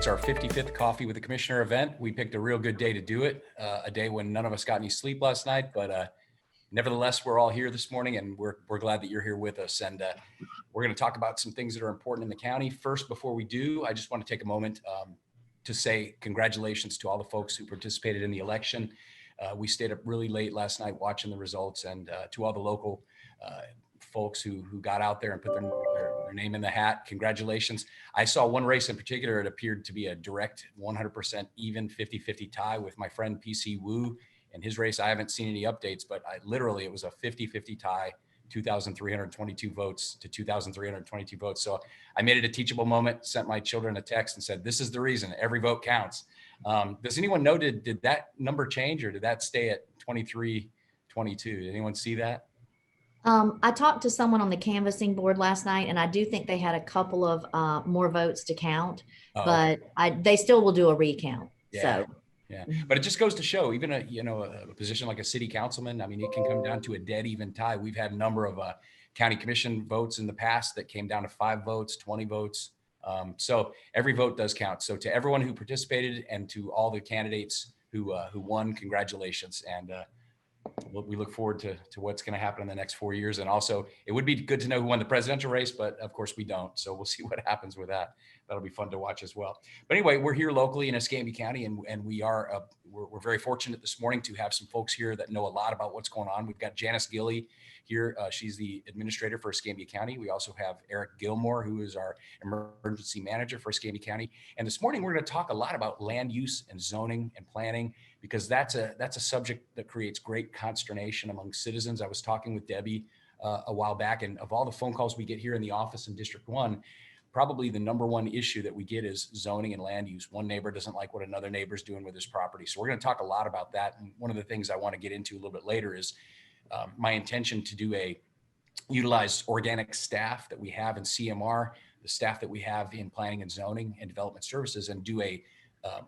It's our 55th Coffee with the Commissioner event. We picked a real good day to do it, a day when none of us got any sleep last night, but nevertheless, we're all here this morning, and we're glad that you're here with us. And we're going to talk about some things that are important in the county. First, before we do, I just want to take a moment to say congratulations to all the folks who participated in the election. We stayed up really late last night watching the results, and to all the local folks who got out there and put their name in the hat, congratulations. I saw one race in particular. It appeared to be a direct 100% even 50-50 tie with my friend PC Wu and his race. I haven't seen any updates, but it was a 50-50 tie, 2,322 votes to 2,322 votes. So I made it a teachable moment, sent my children a text and said, this is the reason every vote counts. Does anyone know, did that number change, or did that stay at 23-22? Did anyone see that? I talked to someone on the canvassing board last night, and I do think they had a couple of more votes to count, but they still will do a recount. Yeah. So. Yeah, but it just goes to show, even a position like a city councilman, I mean, it can come down to a dead even tie. We've had a number of county commission votes in the past that came down to 5 votes, 20 votes. So every vote does count. So to everyone who participated and to all the candidates who won, congratulations. And we look forward to what's going to happen in the next 4 years. And also, it would be good to know who won the presidential race, but of course we don't. So we'll see what happens with that. That'll be fun to watch as well. But anyway, we're here locally in Escambia County, and we're very fortunate this morning to have some folks here that know a lot about what's going on. We've got Janice Gilley here. She's the administrator for Escambia County. We also have Eric Gilmore, who is our emergency manager for Escambia County. And this morning, we're going to talk a lot about land use and zoning and planning, because that's a subject that creates great consternation among citizens. I was talking with Debbie a while back, and of all the phone calls we get here in the office in District 1, probably the number one issue that we get is zoning and land use. One neighbor doesn't like what another neighbor's doing with his property. So we're going to talk a lot about that. And one of the things I want to get into a little bit later is my intention to utilize organic staff that we have in CMR, the staff that we have in planning and zoning and development services, and do a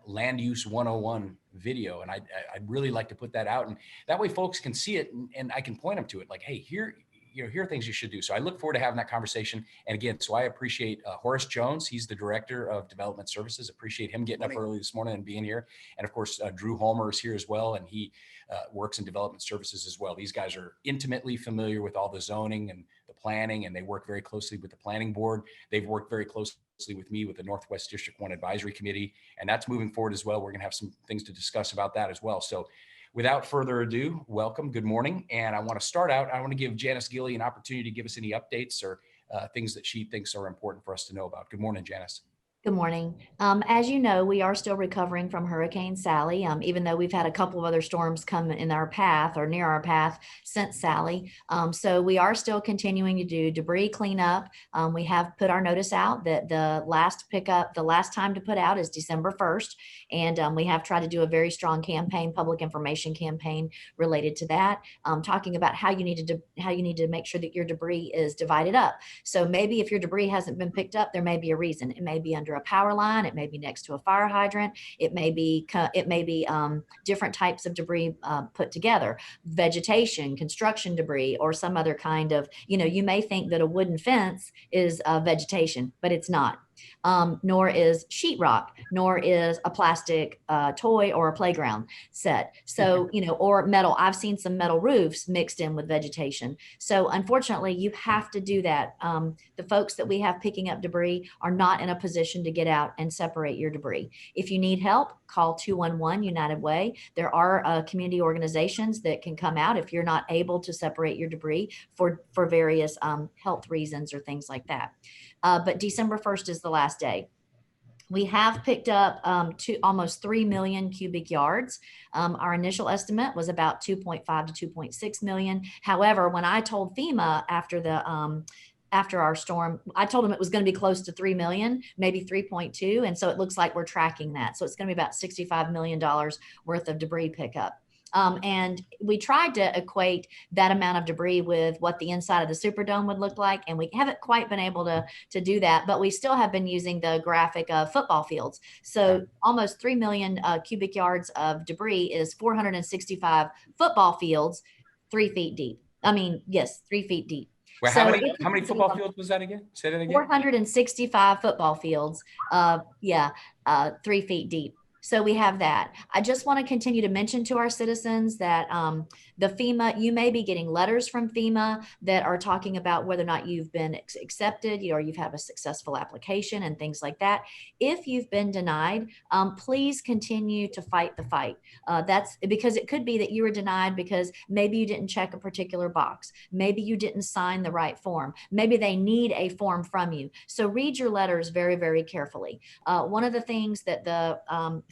land use 101 video. And I'd really like to put that out, and that way folks can see it, and I can point them to it, like, hey, here are things you should do. So I look forward to having that conversation. And again, so I appreciate Horace Jones. He's the director of development services. Appreciate him getting up early this morning and being here. And of course, Drew Holmer is here as well, and he works in development services as well. These guys are intimately familiar with all the zoning and the planning, and they work very closely with the planning board. They've worked very closely with me with the Northwest District 1 Advisory Committee, and that's moving forward as well. We're going to have some things to discuss about that as well. So without further ado, welcome, good morning. And I want to start out, I want to give Janice Gilley an opportunity to give us any updates or things that she thinks are important for us to know about. Good morning, Janice. Good morning. As you know, we are still recovering from Hurricane Sally, even though we've had a couple of other storms come in our path or near our path since Sally. So we are still continuing to do debris cleanup. We have put our notice out that the last time to put out is December 1st. And we have tried to do a very strong campaign, public information campaign related to that, talking about how you need to make sure that your debris is divided up. So maybe if your debris hasn't been picked up, there may be a reason. It may be under a power line, it may be next to a fire hydrant, it may be different types of debris put together, vegetation, construction debris, or some other kind of, you may think that a wooden fence is vegetation, but it's not. Nor is sheetrock, nor is a plastic toy or a playground set. So, or metal. I've seen some metal roofs mixed in with vegetation. So unfortunately, you have to do that. The folks that we have picking up debris are not in a position to get out and separate your debris. If you need help, call 211 United Way. There are community organizations that can come out if you're not able to separate your debris for various health reasons or things like that. But December 1st is the last day. We have picked up almost 3 million cubic yards. Our initial estimate was about 2.5 to 2.6 million. However, when I told FEMA after our storm, I told them it was going to be close to 3 million, maybe 3.2. And so it looks like we're tracking that. So it's going to be about $65 million worth of debris pickup. And we tried to equate that amount of debris with what the inside of the Superdome would look like. And we haven't quite been able to do that, but we still have been using the graphic of football fields. So almost 3 million cubic yards of debris is 465 football fields, 3 feet deep. 3 feet deep. Well, So it how many consists football of fields was that again? Say that again. 465 football fields, yeah, 3 feet deep. So we have that. I just want to continue to mention to our citizens that the FEMA, you may be getting letters from FEMA that are talking about whether or not you've been accepted or you've had a successful application and things like that. If you've been denied, please continue to fight the fight. That's because it could be that you were denied because maybe you didn't check a particular box. Maybe you didn't sign the right form. Maybe they need a form from you. So read your letters very, very carefully. One of the things that the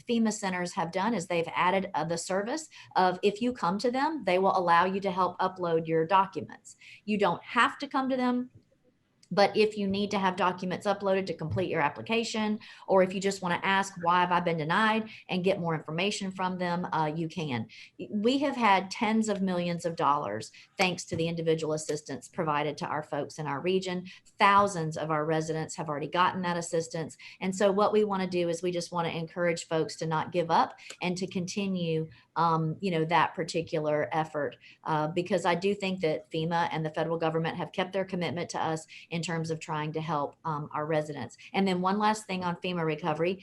FEMA centers have done is they've added the service of if you come to them, they will allow you to help upload your documents. You don't have to come to them. But if you need to have documents uploaded to complete your application, or if you just want to ask, why have I been denied, and get more information from them, you can. We have had tens of millions of dollars thanks to the individual assistance provided to our folks in our region. Thousands of our residents have already gotten that assistance. And so what we want to do is we just want to encourage folks to not give up and to continue that particular effort, because I do think that FEMA and the federal government have kept their commitment to us in terms of trying to help our residents. And then one last thing on FEMA recovery,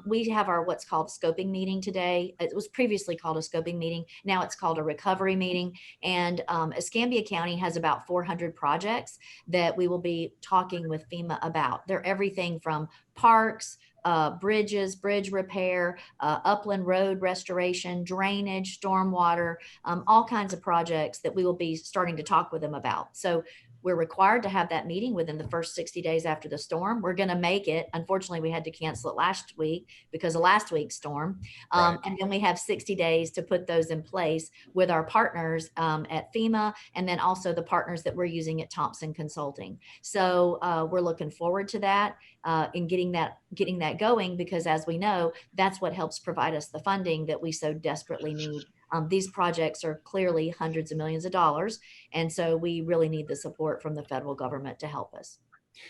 we have our what's called scoping meeting today. It was previously called a scoping meeting. Now it's called a recovery meeting. And Escambia County has about 400 projects that we will be talking with FEMA about. They're everything from parks, bridges, bridge repair, upland road restoration, drainage, stormwater, all kinds of projects that we will be starting to talk with them about. So we're required to have that meeting within the first 60 days after the storm. We're going to make it. Unfortunately, we had to cancel it last week because of last week's storm. Right. And then we have 60 days to put those in place with our partners at FEMA, and then also the partners that we're using at Thompson Consulting. So we're looking forward to that and getting that going, because as we know, that's what helps provide us the funding that we so desperately need. These projects are clearly hundreds of millions of dollars. And so we really need the support from the federal government to help us.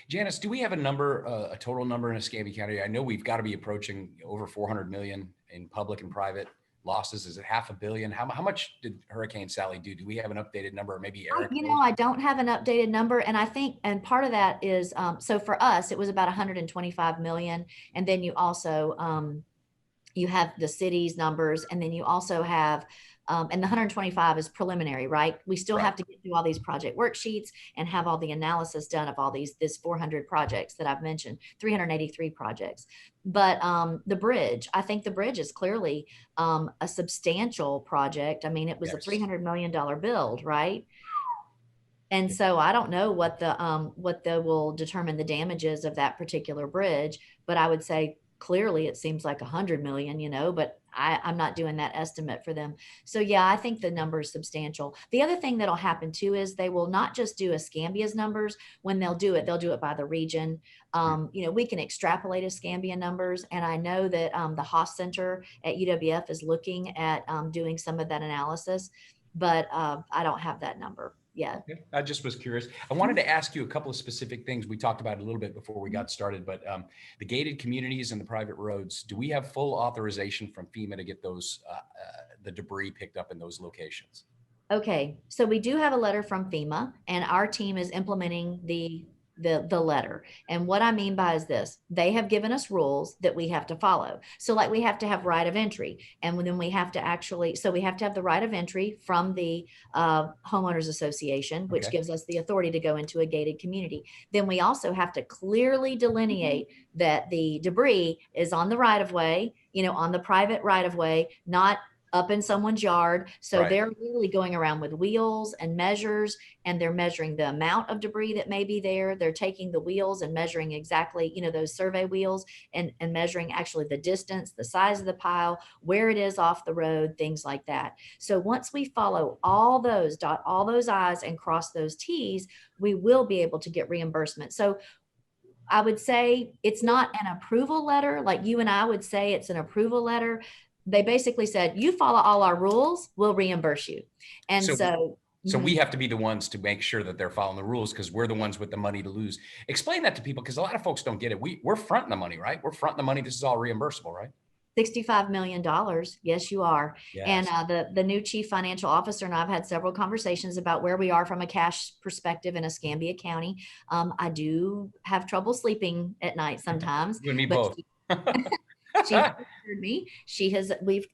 Janice, do we have a number, a total number in Escambia County? I know we've got to be approaching over 400 million in public and private losses. Is it $500 million? How much did Hurricane Sally do? Do we have an updated number? Or maybe Eric knows? I don't have an updated number. And I think, and part of that is, so for us, it was about 125 million. And then you also, you have the city's numbers, and then you also have, and the 125 is preliminary, right? We still have to get through all these project worksheets and have all the analysis done of all this 400 projects that I've mentioned, 383 projects. But the bridge, I think the bridge is clearly a substantial project. I mean, it was a $300 million build, right? And so I don't know what will determine the damages of that particular bridge, but I would say clearly it seems like 100 million, but I'm not doing that estimate for them. So yeah, I think the number is substantial. The other thing that'll happen too is they will not just do Escambia's numbers. When they'll do it by the region. We can extrapolate Escambia numbers, and I know that the Haas Center at UWF is looking at doing some of that analysis, but I don't have that number. Yeah. Okay. I just was curious. I wanted to ask you a couple of specific things. We talked about it a little bit before we got started, but the gated communities and the private roads, do we have full authorization from FEMA to get those, the debris picked up in those locations? Okay. So we do have a letter from FEMA, and our team is implementing the letter. And what I mean by is this: they have given us rules that we have to follow. So like we have to have right of entry, and then we have to we have to have the right of entry from the homeowners association, which gives us the authority to go into a gated community. Then we also have to clearly delineate that the debris is on the right of way, on the private right of way, not up in someone's yard. So they're really going around with wheels and measures, and they're measuring the amount of debris that may be there. They're taking the wheels and measuring exactly, those survey wheels, and measuring actually the distance, the size of the pile, where it is off the road, things like that. So once we follow all those, dot all those I's and cross those T's, we will be able to get reimbursement. So I would say it's not an approval letter like you and I would say it's an approval letter. They basically said, you follow all our rules, we'll reimburse you. And so we have to be the ones to make sure that they're following the rules, because we're the ones with the money to lose. Explain that to people, because a lot of folks don't get it. We're fronting the money, right? We're fronting the money. This is all reimbursable, right? $65 million. Yes, you are. And Yes. the new chief financial officer and I've had several conversations about where we are from a cash perspective in Escambia County. I do have trouble sleeping at night sometimes, You and me but both. she's assured me.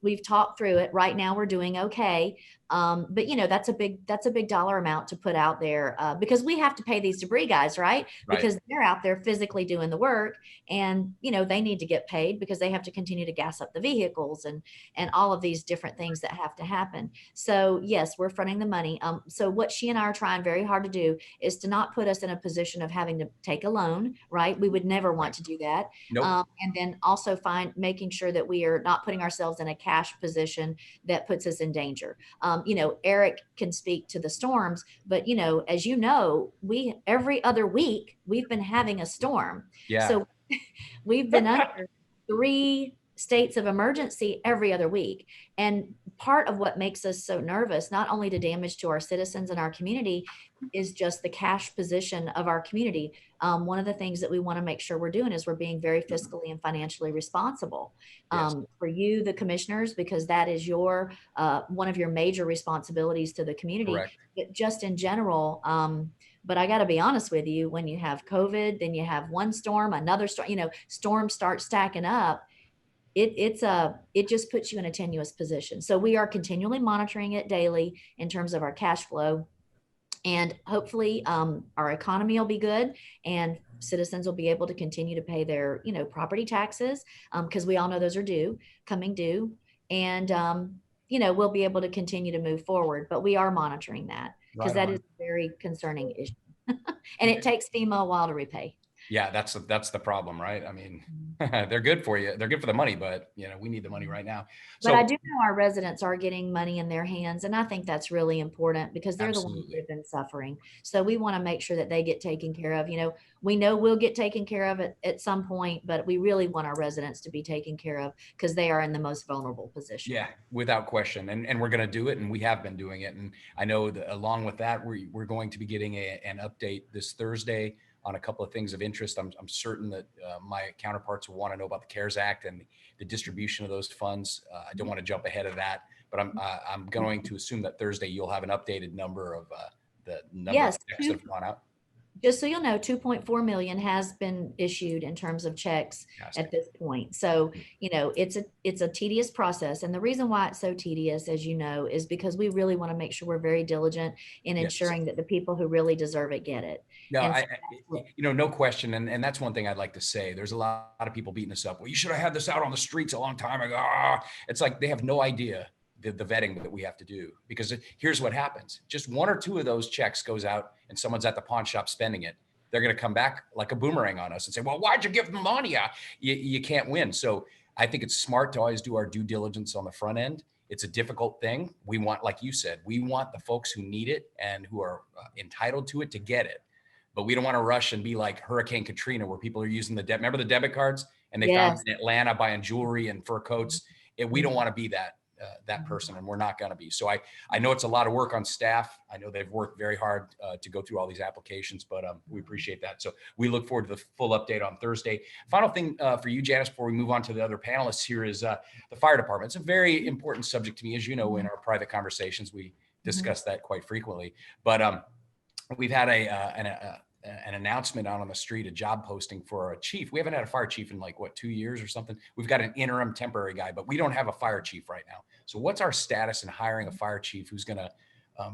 We've talked through it. Right now we're doing okay. But you know, that's a big dollar amount to put out there, because we have to pay these debris guys, right? Right. Because they're out there physically doing the work, and you know, they need to get paid because they have to continue to gas up the vehicles and all of these different things that have to happen. So yes, we're fronting the money. So what she and I are trying very hard to do is to not put us in a position of having to take a loan, right? We would never want Right. to do that. Nope. And then also making sure that we are not putting ourselves in a cash position that puts us in danger. You know, Eric can speak to the storms, but you know, as you know, every other week we've been having a storm. Yeah. So we've been under 3 states of emergency every other week. And part of what makes us so nervous, not only to damage to our citizens and our community, is just the cash position of our community. One of the things that we want to make sure we're doing is we're being very fiscally and financially responsible, Yes. for you, the commissioners, because that is your one of your major responsibilities to the community. Correct. But just in general, but I got to be honest with you, when you have COVID, then you have one storm, another storm, you know, storms start stacking up. It just puts you in a tenuous position. So we are continually monitoring it daily in terms of our cash flow. And hopefully our economy will be good and citizens will be able to continue to pay their, you know, property taxes, because we all know those are coming due. And, you know, we'll be able to continue to move forward. But we are monitoring that because Right that is on. a very concerning issue. And it takes FEMA a while to repay. Yeah, that's the problem, right? I mean, Mhm. they're good for you. They're good for the money, but you know, we need the money right now. But I So do know our residents are getting money in their hands, and I think that's really important because they're the ones that absolutely. have been suffering. So we want to make sure that they get taken care of. You know, we know we'll get taken care of at some point, but we really want our residents to be taken care of because they are in the most vulnerable position. Yeah, without question. And we're going to do it. And we have been doing it. And I know that along with that, we're going to be getting an update this Thursday on a couple of things of interest. I'm certain that my counterparts will want to know about the CARES Act and the distribution of those funds. I don't want to jump ahead of that, but I'm going to assume that Thursday you'll have an updated number of the number of Yes, checks that have gone out. just so you'll know, 2.4 million has been issued in terms of checks at Fantastic. this point. So, you know, it's a tedious process. And the reason why it's so tedious, as you know, is because we really want to make sure we're very diligent in Yes. ensuring that the people who really deserve it get it. No, And so you know, no question. And that's one thing I'd like to say. There's a lot of people beating us up. Well, you should have had this out on the streets a long time ago. It's like they have no idea the vetting that we have to do because here's what happens. Just one or two of those checks goes out and someone's at the pawn shop spending it. They're going to come back like a boomerang on us and say, well, why'd you give them money? You can't win. So I think it's smart to always do our due diligence on the front end. It's a difficult thing. We want, like you said, we want the folks who need it and who are entitled to it to get it. But we don't want to rush and be like Hurricane Katrina, where people are using remember the debit cards and they found yes. in Atlanta buying jewelry and fur coats. We don't want to be that Mhm. person, and we're not going to be. So I know it's a lot of work on staff. I know they've worked very hard to go through all these applications, but we appreciate that. So we look forward to the full update on Thursday. Final thing for you, Janice, before we move on to the other panelists here is the fire department. It's a very important subject to me, as you know, in our private conversations, we discuss that quite frequently. But we've had an announcement out on the street, a job posting for a chief. We haven't had a fire chief in like 2 years or something. We've got an interim temporary guy, but we don't have a fire chief right now. So what's our status in hiring a fire chief who's going to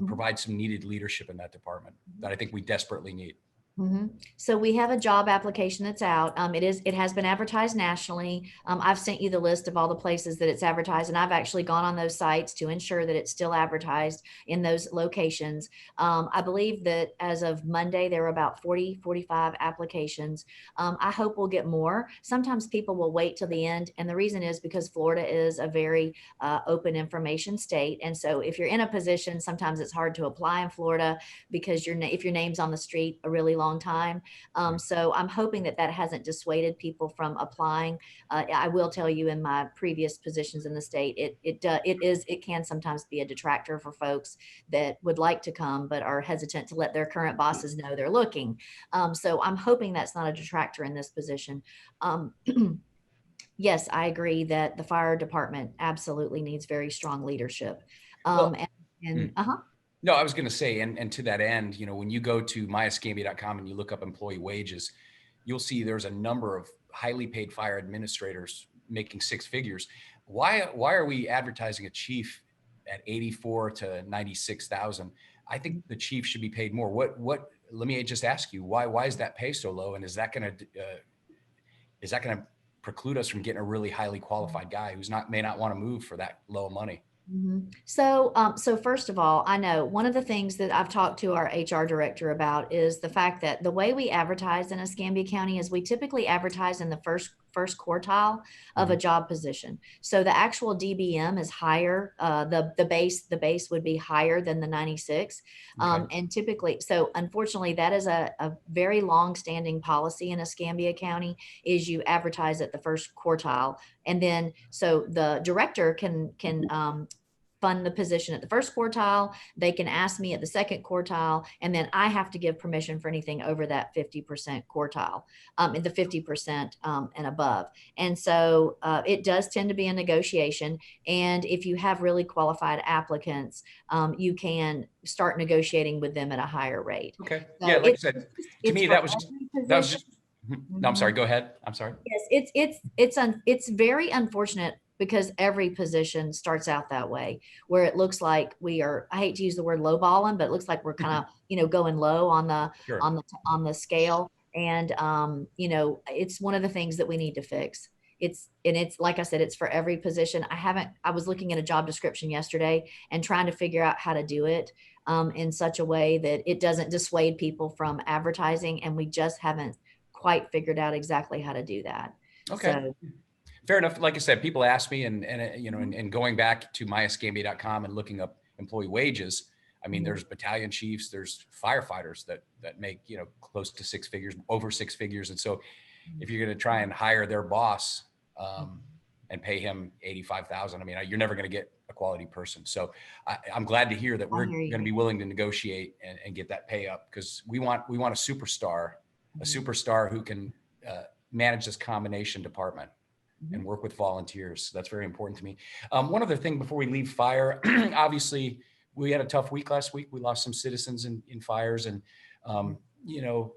provide some needed leadership in that department that I think we desperately need? So we have a job application that's out. It has been advertised nationally. I've sent you the list of all the places that it's advertised, and I've actually gone on those sites to ensure that it's still advertised in those locations. I believe that as of Monday, there were about 45 applications. I hope we'll get more. Sometimes people will wait till the end, and the reason is because Florida is a very open information state. And so if you're in a position, sometimes it's hard to apply in Florida because if your name's on the street a really long time. So I'm hoping that hasn't dissuaded people from applying. I will tell you, in my previous positions in the state, it can sometimes be a detractor for folks that would like to come but are hesitant to let their current bosses know they're looking. So I'm hoping that's not a detractor in this position. yes, I agree that the fire department absolutely needs very strong leadership. Well, And, mm. uh-huh. No, I was going to say, and to that end, when you go to myescambia.com and you look up employee wages, you'll see there's a number of highly paid fire administrators making six figures. Why are we advertising a chief at 84 to 96,000? I think the chief should be paid more. What let me just ask you, why is that pay so low? And is that going to preclude us from getting a really highly qualified guy who's may not want to move for that low money? So first of all, I know one of the things that I've talked to our HR director about is the fact that the way we advertise in Escambia County is we typically advertise in the first quartile of a Mhm. job position. So the actual DBM is higher. The base would be higher than the 96. Okay. And typically, so unfortunately, that is a very long-standing policy in Escambia County is you advertise at the first quartile, and then so the director can fund the position at the first quartile. They can ask me at the second quartile, and then I have to give permission for anything over that 50% quartile, in the 50% and above. And so it does tend to be a negotiation. And if you have really qualified applicants, you can start negotiating with them at a higher rate. Okay. Yeah, So like I said, to it's me for that every was position. just. No, I'm sorry. Mhm. Go ahead. I'm sorry. Yes, it's very unfortunate because every position starts out that way, where it looks like we are, I hate to use the word lowballing, but it looks like we're kind of, going low on Sure. the scale. And it's one of the things that we need to fix. It's like I said, it's for every position. I was looking at a job description yesterday and trying to figure out how to do it in such a way that it doesn't dissuade people from advertising, and we just haven't quite figured out exactly how to do that. Okay. So, Fair enough. Like I said, people ask me, and mhm, and going back to myescambia.com and looking up employee wages. I mean, mhm, there's battalion chiefs, there's firefighters that make close to six figures, over six figures, and so if you're going to try and hire their boss um, and pay him 85,000, I mean, you're never going to get a quality person. So I'm glad to hear that I we're hear going to you. be willing to negotiate and get that pay up, because we want a Mhm, superstar who can uh, manage this combination department and mhm. work with volunteers. That's very important to me. One other thing before we leave fire, obviously we had a tough week last week. We lost some citizens in fires, and um, you know,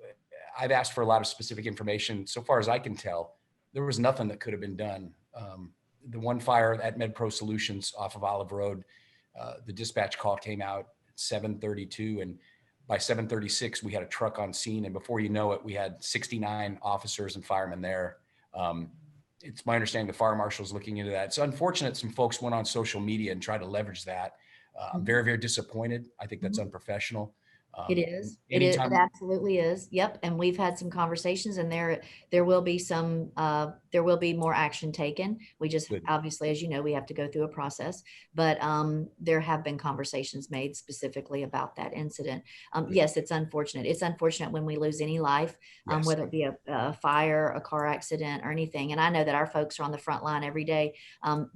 I've asked for a lot of specific information. So far as I can tell, there was nothing that could have been done. The one fire at MedPro Solutions off of Olive Road, the dispatch call came out at 7:32, and by 7:36 we had a truck on scene, and before you know it, we had 69 officers and firemen there. Um, it's my understanding the fire marshal's looking into that. It's unfortunate some folks went on social media and tried to leverage that. I'm Mhm. very, very disappointed. I think that's Mhm. unprofessional. It is. It is. It Anytime, absolutely is. Yep. And we've had some conversations, and there will be there will be more action taken. We just good. obviously, as you know, we have to go through a process, but there have been conversations made specifically about that incident. Good. Yes, it's unfortunate. It's unfortunate when we lose any life, Yes. whether it be a fire, a car accident, or anything. And I know that our folks are on the front line every day,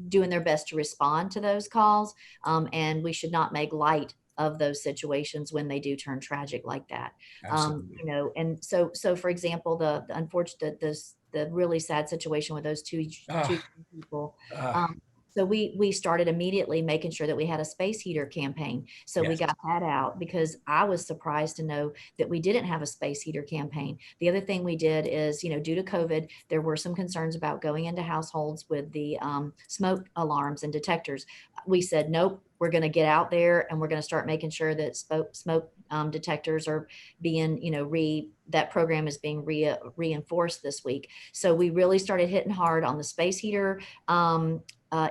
doing their best to respond to those calls. And we should not make light of those situations when they do turn tragic like that. Absolutely. And so for example, the unfortunate, the really sad situation with those two Ah, people. ah, Um, so we started immediately making sure that we had a space heater campaign. So we yes. got that out because I was surprised to know that we didn't have a space heater campaign. The other thing we did is, due to COVID, there were some concerns about going into households with the smoke alarms and detectors. We said, nope, we're going to get out there and we're going to start making sure that smoke detectors are being, that program is being reinforced this week. So we really started hitting hard on the space heater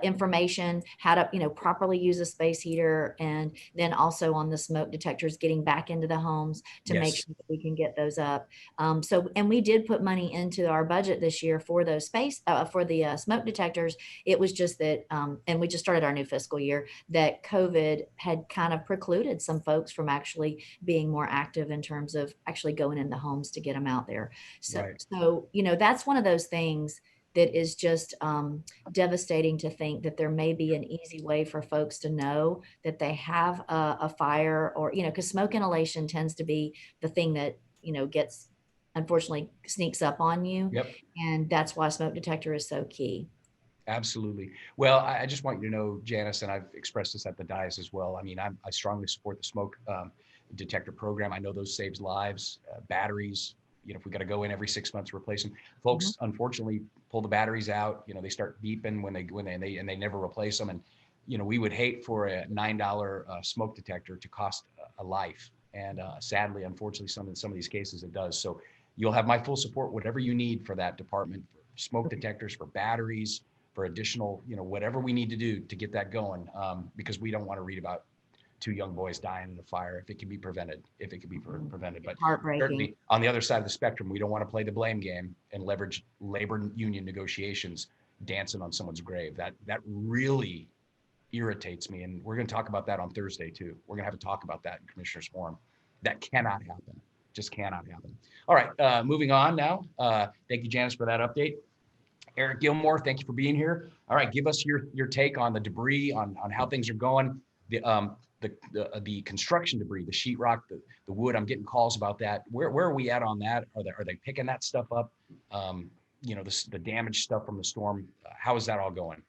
information, how to, properly use a space heater, and then also on the smoke detectors, getting back into the homes to make Yes. sure that we can get those up. And we did put money into our budget this year for those for the smoke detectors. It was just that, and we just started our new fiscal year, that COVID had kind of precluded some folks from actually being more active in terms of actually going into homes to get them out there. So, Right. that's one of those things that is just devastating to think that there may be an easy way for folks to know that they have a fire, or, because smoke inhalation tends to be the thing that, gets unfortunately sneaks up on you. Yep. And that's why smoke detector is so key. Absolutely. Well, I just want you to know, Janice, and I've expressed this at the dais as well. I mean, I strongly support the smoke detector program. I know those saves lives, batteries. You know, if we got to go in every 6 months to replace them, folks, unfortunately, pull the batteries out. You know, they start beeping when they never replace them. And you know, we would hate for a $9 smoke detector to cost a life. And sadly, unfortunately, some of these cases it does. So you'll have my full support, whatever you need for that department, for smoke detectors, for batteries, for additional, you know, whatever we need to do to get that going, because we don't want to read about 2 young boys dying in a fire if it can be prevented, prevented. But Heartbreaking. certainly on the other side of the spectrum, we don't want to play the blame game and leverage labor union negotiations dancing on someone's grave. That really irritates me. And we're going to talk about that on Thursday too. We're going to have a talk about that in Commissioner's Forum. That cannot happen. Just cannot happen. All right, moving on now. Thank you, Janice, for that update. Eric Gilmore, thank you for being here. All right, give us your take on the debris, on how things are going. The construction debris, the sheetrock, the wood. I'm getting calls about that. Where are we at on that? Are they picking that stuff up? You know, the damaged stuff from the storm. How is that all going?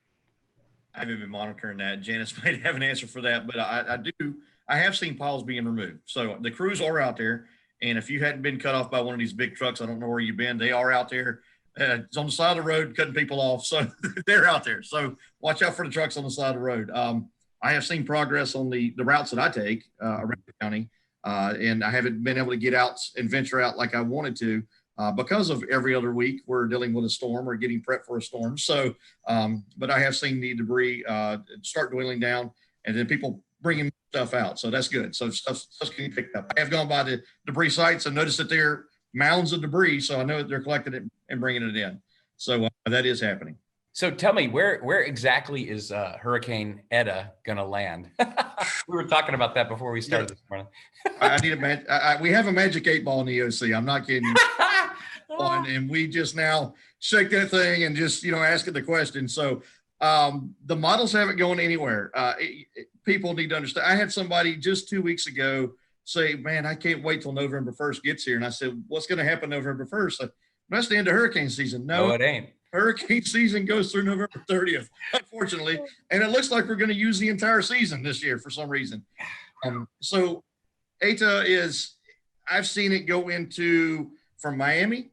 I haven't been monitoring that. Janice might have an answer for that, but I have seen piles being removed. So the crews are out there. And if you hadn't been cut off by one of these big trucks, I don't know where you've been. They are out there. It's on the side of the road, cutting people off. So they're out there. So watch out for the trucks on the side of the road. I have seen progress on the routes that I take around the county. And I haven't been able to get out and venture out like I wanted to because of every other week we're dealing with a storm or getting prepped for a storm. So, but I have seen the debris start dwindling down and then people bringing stuff out. So that's good. So stuff's getting picked up. I have gone by the debris sites and noticed that there are mounds of debris. So I know that they're collecting it and bringing it in. So that is happening. So tell me, where exactly is Hurricane Eta going to land? We were talking about that before we started this morning. I need we have a magic 8 ball in the OC. I'm not kidding. And we just now shake that thing and just, you know, ask it the question. So the models haven't gone anywhere. People need to understand. I had somebody just 2 weeks ago say, man, I can't wait till November 1st gets here. And I said, what's going to happen November 1st? That's the end of hurricane season. No, it ain't. Hurricane season goes through November 30th, unfortunately. And it looks like we're going to use the entire season this year for some reason. So Eta is, I've seen it go into from Miami.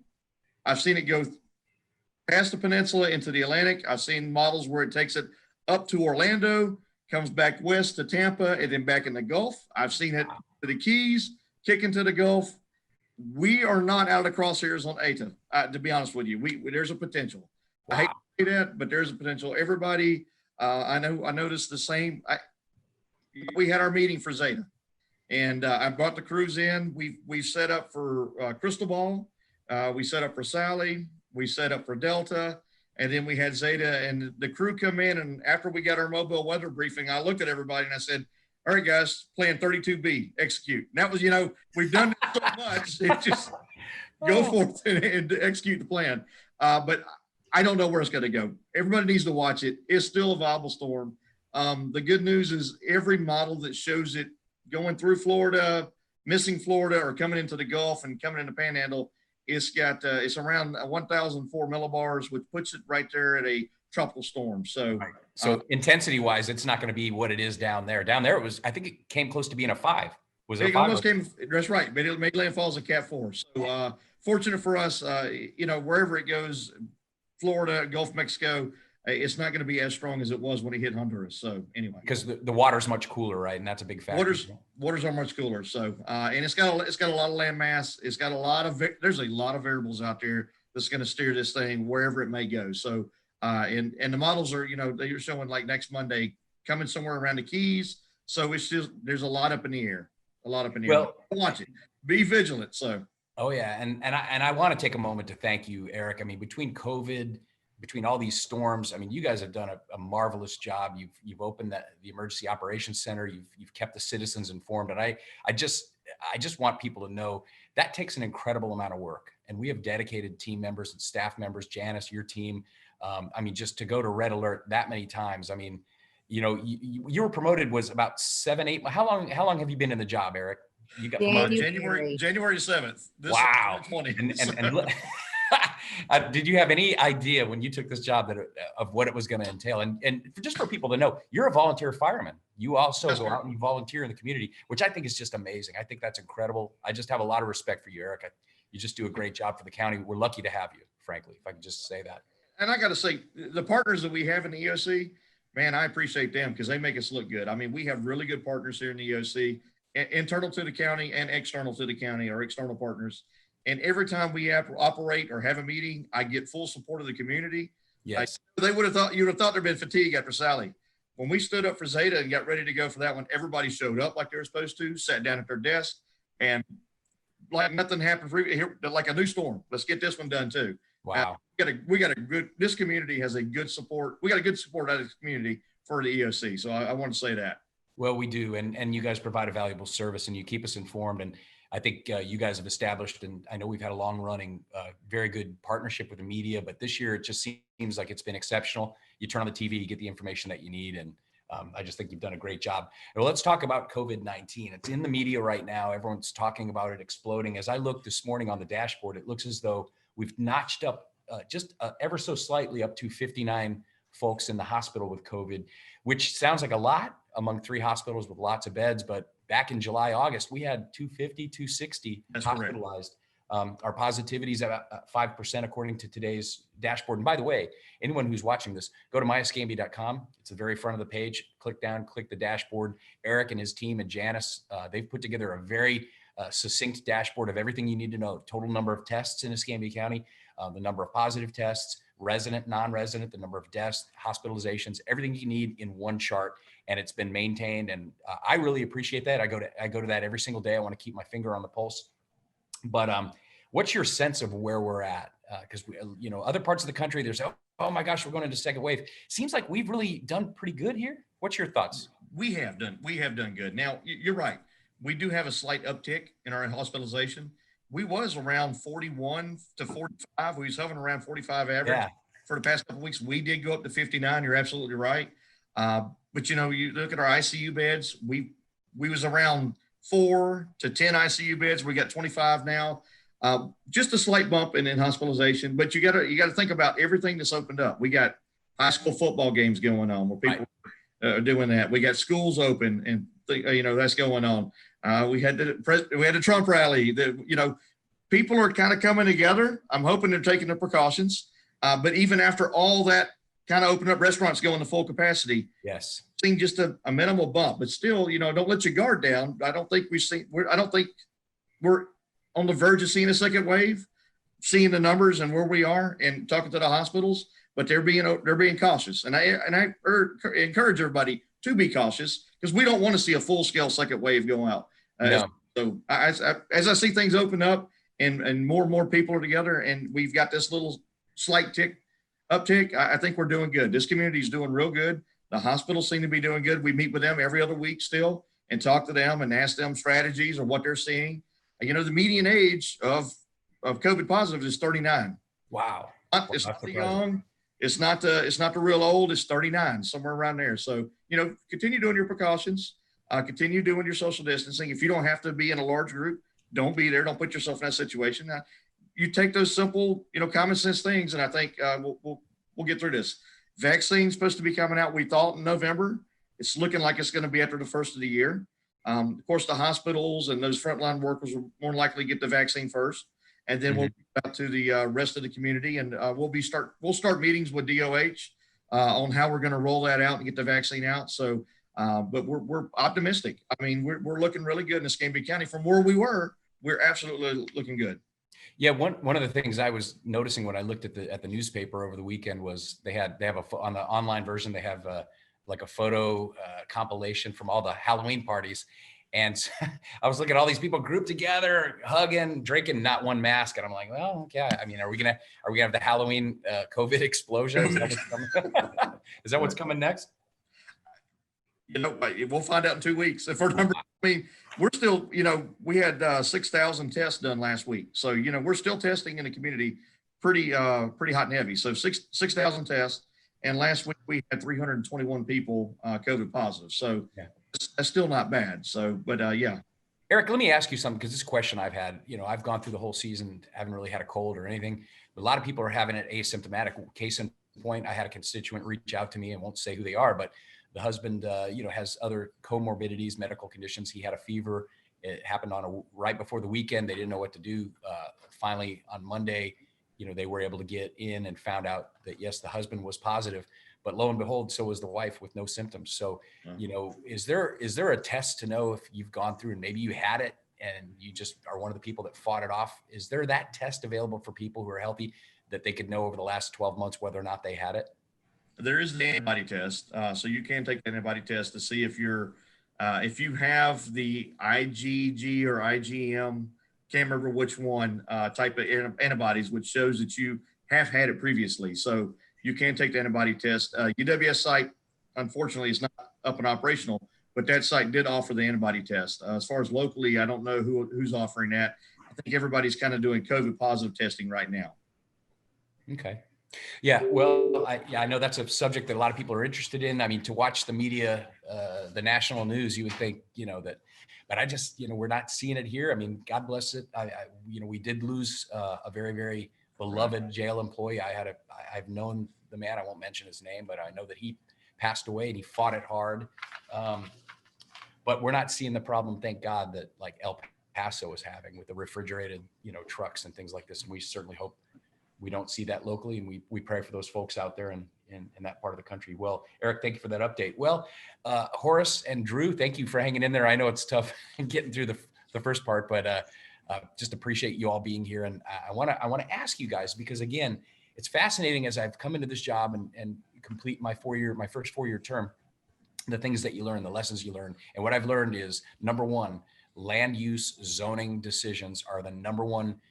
I've seen it go past the peninsula into the Atlantic. I've seen models where it takes it up to Orlando, comes back west to Tampa, and then back in the Gulf. I've seen it to the Keys, kick into the Gulf. We are not out of the crosshairs on Eta, to be honest with you. There's a potential. Wow. I hate to say that, but there's a potential. Everybody, I noticed the same. We had our meeting for Zeta, and I brought the crews in. We set up for Crystal Ball. We set up for Sally. We set up for Delta. And then we had Zeta, and the crew come in. And after we got our mobile weather briefing, I looked at everybody and I said, all right, guys, plan 32B, execute. And that was, you know, we've done it so much. It just go forth and execute the plan. But I don't know where it's going to go. Everybody needs to watch it. It's still a viable storm. The good news is every model that shows it going through Florida, missing Florida, or coming into the Gulf and coming into Panhandle, it's around 1,004 millibars, which puts it right there at a tropical storm. So, right. So intensity wise, it's not going to be what it is down there. Down there, it was, I think it came close to being a 5. Was it? It almost came. That's right. But it made landfall as a Cat 4. So fortunate for us, you know, wherever it goes, Florida, Gulf of Mexico, it's not going to be as strong as it was when it hit Honduras. So anyway, because the water's much cooler, right? And that's a big factor. Waters are much cooler. So and it's got a lot of land mass. It's got there's a lot of variables out there that's going to steer this thing wherever it may go. So and the models are, you know, they're showing like next Monday coming somewhere around the Keys. So it's just, there's a lot up in the air. Well, watch it. Be vigilant. So. Oh yeah, and I want to take a moment to thank you, Eric. I mean, between COVID, between all these storms, I mean, you guys have done a marvelous job. You've opened the Emergency Operations Center. You've kept the citizens informed, and I just want people to know that takes an incredible amount of work. And we have dedicated team members and staff members. Janice, your team. I mean, just to go to red alert that many times. I mean, you know, you were promoted was about 7, 8. How long have you been in the job, Eric? You got January. January 7th. Wow. 20. And look, did you have any idea when you took this job that of what it was going to entail? And just for people to know, you're a volunteer fireman. You also That's go correct. out and you volunteer in the community, which I think is just amazing. I think that's incredible. I just have a lot of respect for you, Eric. You just do a great job for the county. We're lucky to have you, frankly, if I can just say that. And I got to say, the partners that we have in the EOC, man, I appreciate them because they make us look good. I mean, we have really good partners here in the EOC, internal to the county and external to the county, our external partners. And every time we operate or have a meeting, I get full support of the community. Yes. They would have thought, you'd have thought there'd been fatigue after Sally. When we stood up for Zeta and got ready to go for that one, everybody showed up like they were supposed to, sat down at their desk, and like nothing happened for here, like a new storm. Let's get this one done too. Wow. We got a good, this community has a good support. We got a good support out of the community for the EOC. So I want to say that. Well, we do. And you guys provide a valuable service and you keep us informed. And I think you guys have established, and I know we've had a long running, very good partnership with the media, but this year it just seems like it's been exceptional. You turn on the TV, you get the information that you need. And I just think you've done a great job. Well, let's talk about COVID-19. It's in the media right now. Everyone's talking about it exploding. As I looked this morning on the dashboard, it looks as though we've notched up just ever so slightly up to 59 folks in the hospital with COVID, which sounds like a lot among 3 hospitals with lots of beds. But back in July, August, we had 250, 260 That's hospitalized. Our positivity is at 5% according to today's dashboard. And by the way, anyone who's watching this, go to myescambia.com. It's the very front of the page. Click down, click the dashboard. Eric and his team and Janice, they've put together a very succinct dashboard of everything you need to know. Total number of tests in Escambia County, the number of positive tests, resident, non-resident, the number of deaths, hospitalizations, everything you need in one chart. And it's been maintained. And I really appreciate that. I go to that every single day. I want to keep my finger on the pulse. But what's your sense of where we're at? Because other parts of the country, there's, oh my gosh, we're going into second wave. Seems like we've really done pretty good here. What's your thoughts? We have done good. Now you're right. We do have a slight uptick in our hospitalization. We was around 41 to 45. We was hovering around 45 average. Yeah. For the past couple of weeks. We did go up to 59. You're absolutely right. But you look at our ICU beds. We was around 4 to 10 ICU beds. We got 25 now. Just a slight bump in hospitalization. But you got to think about everything that's opened up. We got high school football games going on where people are doing that. We got schools open, and that's going on. We had the Trump rally. People are kind of coming together. I'm hoping they're taking the precautions. But even after all that kind of opened up, restaurants going to full capacity. Yes. Seeing just a minimal bump, but still, don't let your guard down. I don't think we're on the verge of seeing a second wave, seeing the numbers and where we are and talking to the hospitals, but they're being cautious. And I encourage everybody to be cautious because we don't want to see a full scale second wave go out. No. So as I see things open up and more people are together and we've got this little slight uptick, I think we're doing good. This community is doing real good. The hospitals seem to be doing good. We meet with them every other week still and talk to them and ask them strategies or what they're seeing. The median age of COVID positive is 39. Wow. It's not the young. It's not the real old. It's 39, somewhere around there. So, continue doing your precautions. Continue doing your social distancing. If you don't have to be in a large group, don't be there. Don't put yourself in that situation. You take those simple, common sense things, and I think we'll get through this. Vaccine's supposed to be coming out, we thought, in November. It's looking like it's going to be after the first of the year. Of course, the hospitals and those frontline workers will more likely get the vaccine first, and then we'll get out to the rest of the community, and we'll start meetings with DOH on how we're going to roll that out and get the vaccine out. So, but we're optimistic. I mean, we're looking really good in Escambia County from where we were. We're absolutely looking good. Yeah, one of the things I was noticing when I looked at the newspaper over the weekend was they have on the online version they have like a photo compilation from all the Halloween parties, and I was looking at all these people grouped together, hugging, drinking, not one mask, and I'm like, well, okay. I mean, are we gonna have the Halloween COVID explosion? Is that what's coming? Is that what's coming next? We'll find out in 2 weeks. If our number, I mean, we're still, we had 6,000 tests done last week. So, we're still testing in the community pretty hot and heavy. So 6,000 tests. And last week we had 321 people COVID positive. So that's still not bad. So, but yeah. Eric, let me ask you something, because this question I've had, I've gone through the whole season, haven't really had a cold or anything. A lot of people are having it asymptomatic. Case in point, I had a constituent reach out to me, and won't say who they are, but the husband, has other comorbidities, medical conditions. He had a fever. It happened right before the weekend. They didn't know what to do. Finally, on Monday, they were able to get in and found out that yes, the husband was positive, but lo and behold, so was the wife with no symptoms. So, is there a test to know if you've gone through and maybe you had it and you just are one of the people that fought it off? Is there that test available for people who are healthy that they could know over the last 12 months whether or not they had it? There is the antibody test, so you can take the antibody test to see if if you have the IgG or IgM, can't remember which one, type of antibodies, which shows that you have had it previously. So you can take the antibody test. UWS site, unfortunately, is not up and operational, but that site did offer the antibody test. As far as locally, I don't know who's offering that. I think everybody's kind of doing COVID positive testing right now. Okay. Yeah, well, I know that's a subject that a lot of people are interested in. I mean, to watch the media, the national news, you would think, that, but I just, we're not seeing it here. I mean, God bless it. We did lose a very, very beloved jail employee. I've known the man. I won't mention his name, but I know that he passed away and he fought it hard. But we're not seeing the problem, thank God, that like El Paso is having with the refrigerated, trucks and things like this. And we certainly hope we don't see that locally, and we pray for those folks out there in that part of the country. Well, Eric, thank you for that update. Well, Horace and Drew, thank you for hanging in there. I know it's tough getting through the first part, but just appreciate you all being here. And I want to ask you guys, because again, it's fascinating as I've come into this job and complete my first 4-year term, the things that you learn, the lessons you learn. And what I've learned is, number one, land use zoning decisions are the number one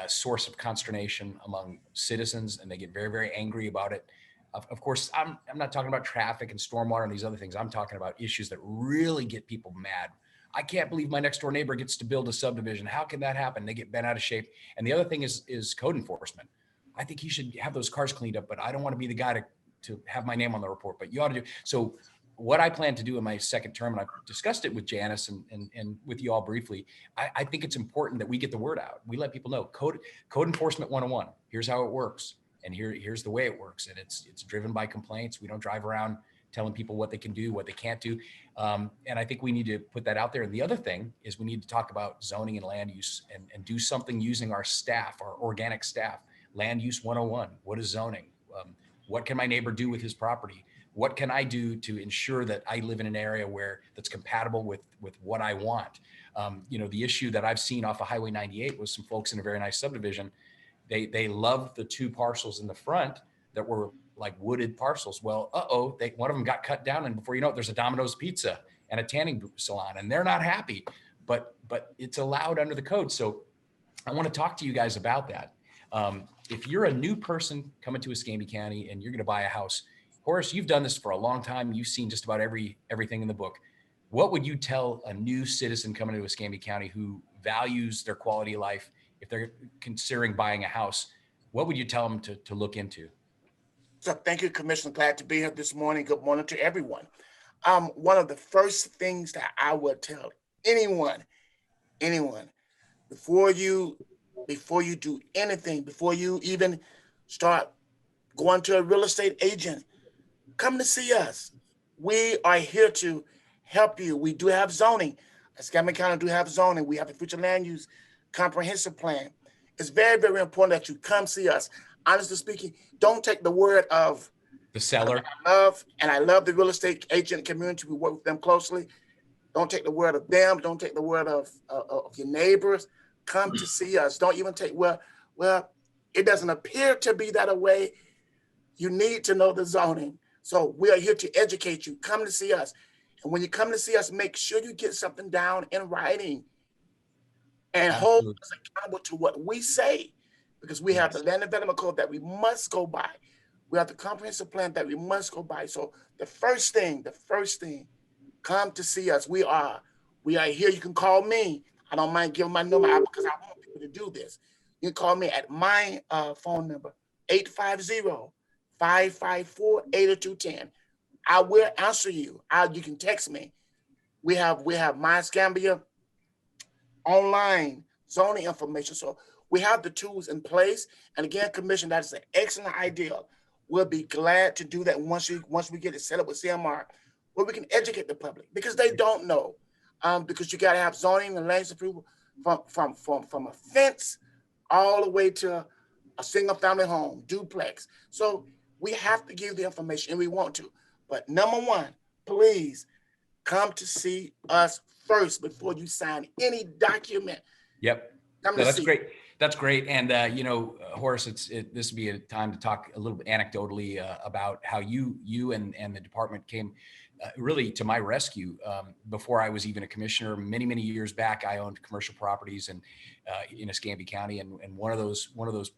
source of consternation among citizens, and they get very, very angry about it. Of course, I'm not talking about traffic and stormwater and these other things. I'm talking about issues that really get people mad. I can't believe my next door neighbor gets to build a subdivision. How can that happen? They get bent out of shape. And the other thing is code enforcement. I think he should have those cars cleaned up, but I don't want to be the guy to have my name on the report, but you ought to do. So what I plan to do in my second term, and I've discussed it with Janice and with you all briefly, I think it's important that we get the word out. We let people know code enforcement 101. Here's how it works. And here's the way it works. And it's driven by complaints. We don't drive around telling people what they can do, what they can't do. And I think we need to put that out there. And the other thing is we need to talk about zoning and land use and do something using our staff, our organic staff. Land use 101. What is zoning? What can my neighbor do with his property? What can I do to ensure that I live in an area that's compatible with what I want? The issue that I've seen off of Highway 98 was some folks in a very nice subdivision. They loved the 2 parcels in the front that were like wooded parcels. Well, one of them got cut down, and before you know it, there's a Domino's Pizza and a tanning salon, and they're not happy. But it's allowed under the code. So I want to talk to you guys about that. If you're a new person coming to Escambia County and you're going to buy a house, Horace, you've done this for a long time. You've seen just about everything in the book. What would you tell a new citizen coming to Escambia County who values their quality of life, if they're considering buying a house? What would you tell them to look into? So thank you, Commissioner. Glad to be here this morning. Good morning to everyone. One of the first things that I would tell anyone, before you do anything, before you even start going to a real estate agent, come to see us. We are here to help you. We do have zoning. Escambia County do have zoning. We have a future land use comprehensive plan. It's very, very important that you come see us. Honestly speaking, don't take the word of the seller. I love the real estate agent community. We work with them closely. Don't take the word of them. Don't take the word of your neighbors. Come to see us. Don't even take, well, it doesn't appear to be that way. You need to know the zoning. So we are here to educate you. Come to see us. And when you come to see us, make sure you get something down in writing and hold us accountable to what we say, because we have the land development code that we must go by. We have the comprehensive plan that we must go by. So the first thing, come to see us. We are here. You can call me. I don't mind giving my number out because I want people to do this. You can call me at my phone number, 850-554-8210. I will answer you. You can text me. We have My Escambia online zoning information. So we have the tools in place. And again, Commissioner, that is an excellent idea. We'll be glad to do that once we get it set up with CMR, where we can educate the public because they don't know. Because you got to have zoning and land use approval from a fence all the way to a single family home, duplex. So we have to give the information and we want to. But number one, please come to see us first before you sign any document. Yep. Come No, to that's see. great. That's great. And, Horace, this would be a time to talk a little bit anecdotally about how you and the department came really to my rescue. Before I was even a commissioner, many, many years back, I owned commercial properties and in Escambia County. And one of those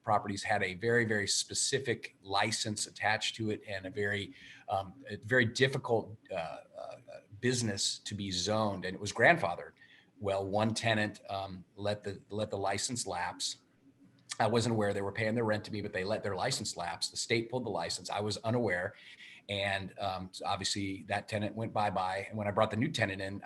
properties had a very, very specific license attached to it and a very difficult business to be zoned, and it was grandfathered. Well, one tenant let the license lapse. I wasn't aware they were paying their rent to me, but they let their license lapse. The state pulled the license. I was unaware. And so obviously that tenant went bye-bye. And when I brought the new tenant in,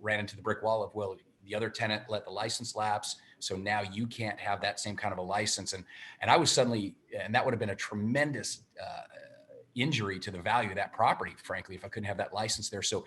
ran into the brick wall of, well, the other tenant let the license lapse. So now you can't have that same kind of a license. And I was suddenly, and that would have been a tremendous injury to the value of that property, frankly, if I couldn't have that license there. So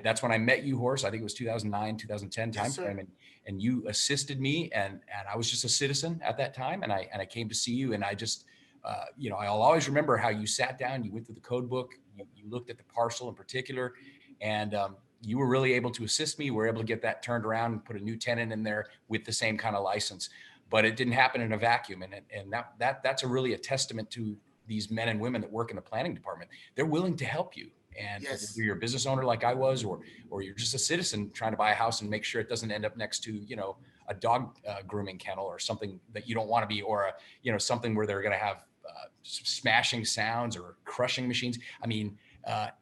that's when I met you, Horace. I think it was 2009, 2010 timeframe. And you assisted me, and I was just a citizen at that time. And I came to see you, and I just, I'll always remember how you sat down, you went through the code book, you looked at the parcel in particular, and you were really able to assist me. We were able to get that turned around and put a new tenant in there with the same kind of license, but it didn't happen in a vacuum. And that's really a testament to these men and women that work in the planning department. They're willing to help you. And Yes. if you're a business owner like I was, or you're just a citizen trying to buy a house and make sure it doesn't end up next to, a dog grooming kennel or something that you don't want to be, or something where they're going to have smashing sounds or crushing machines. I mean,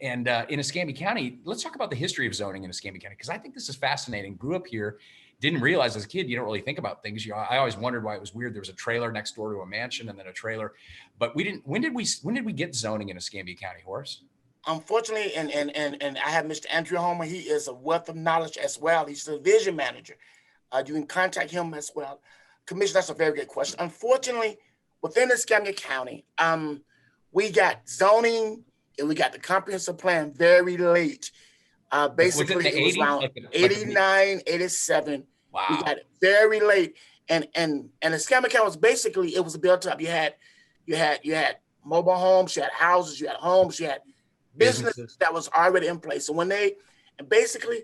in Escambia County, let's talk about the history of zoning in Escambia County, because I think this is fascinating. Grew up here, didn't realize as a kid, you don't really think about things. I always wondered why it was weird. There was a trailer next door to a mansion and then a trailer, but we didn't. When did we get zoning in Escambia County, Horace? Unfortunately, and I have Mr. Andrew Homer. He is a wealth of knowledge as well. He's the vision manager. You can contact him as well. Commissioner, that's a very good question. Unfortunately, within Escambia County, we got zoning and we got the comprehensive plan very late. Basically, it was around 89, 87. Wow. We got it very late. And Escambia County was basically, it was built up. You had mobile homes, you had houses, you had homes, you had businesses that was already in place. So and basically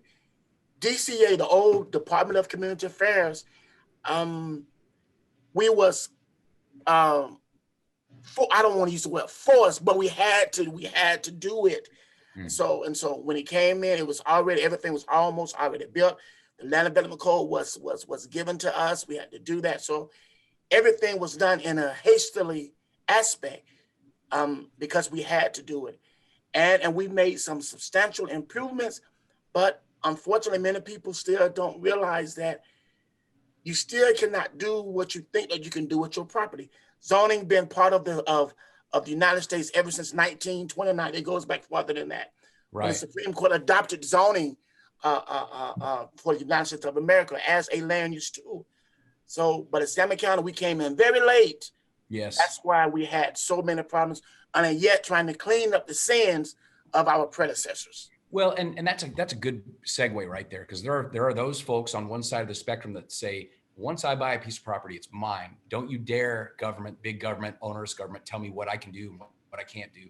DCA, the old Department of Community Affairs, we was, I don't want to use the word forced, but we had to do it. And so when it came in, everything was almost already built. The land development code was given to us. We had to do that. So everything was done in a hastily aspect because we had to do it. And we made some substantial improvements, but unfortunately, many people still don't realize that you still cannot do what you think that you can do with your property. Zoning been part of the United States ever since 1929. It goes back farther than that. Right. When the Supreme Court adopted zoning for the United States of America as a land use tool. So, but at Escambia County, we came in very late. Yes. That's why we had so many problems, and are yet trying to clean up the sins of our predecessors. Well, and that's a good segue right there, because there are those folks on one side of the spectrum that say, once I buy a piece of property, it's mine. Don't you dare, government, big government, onerous government, tell me what I can do, what I can't do.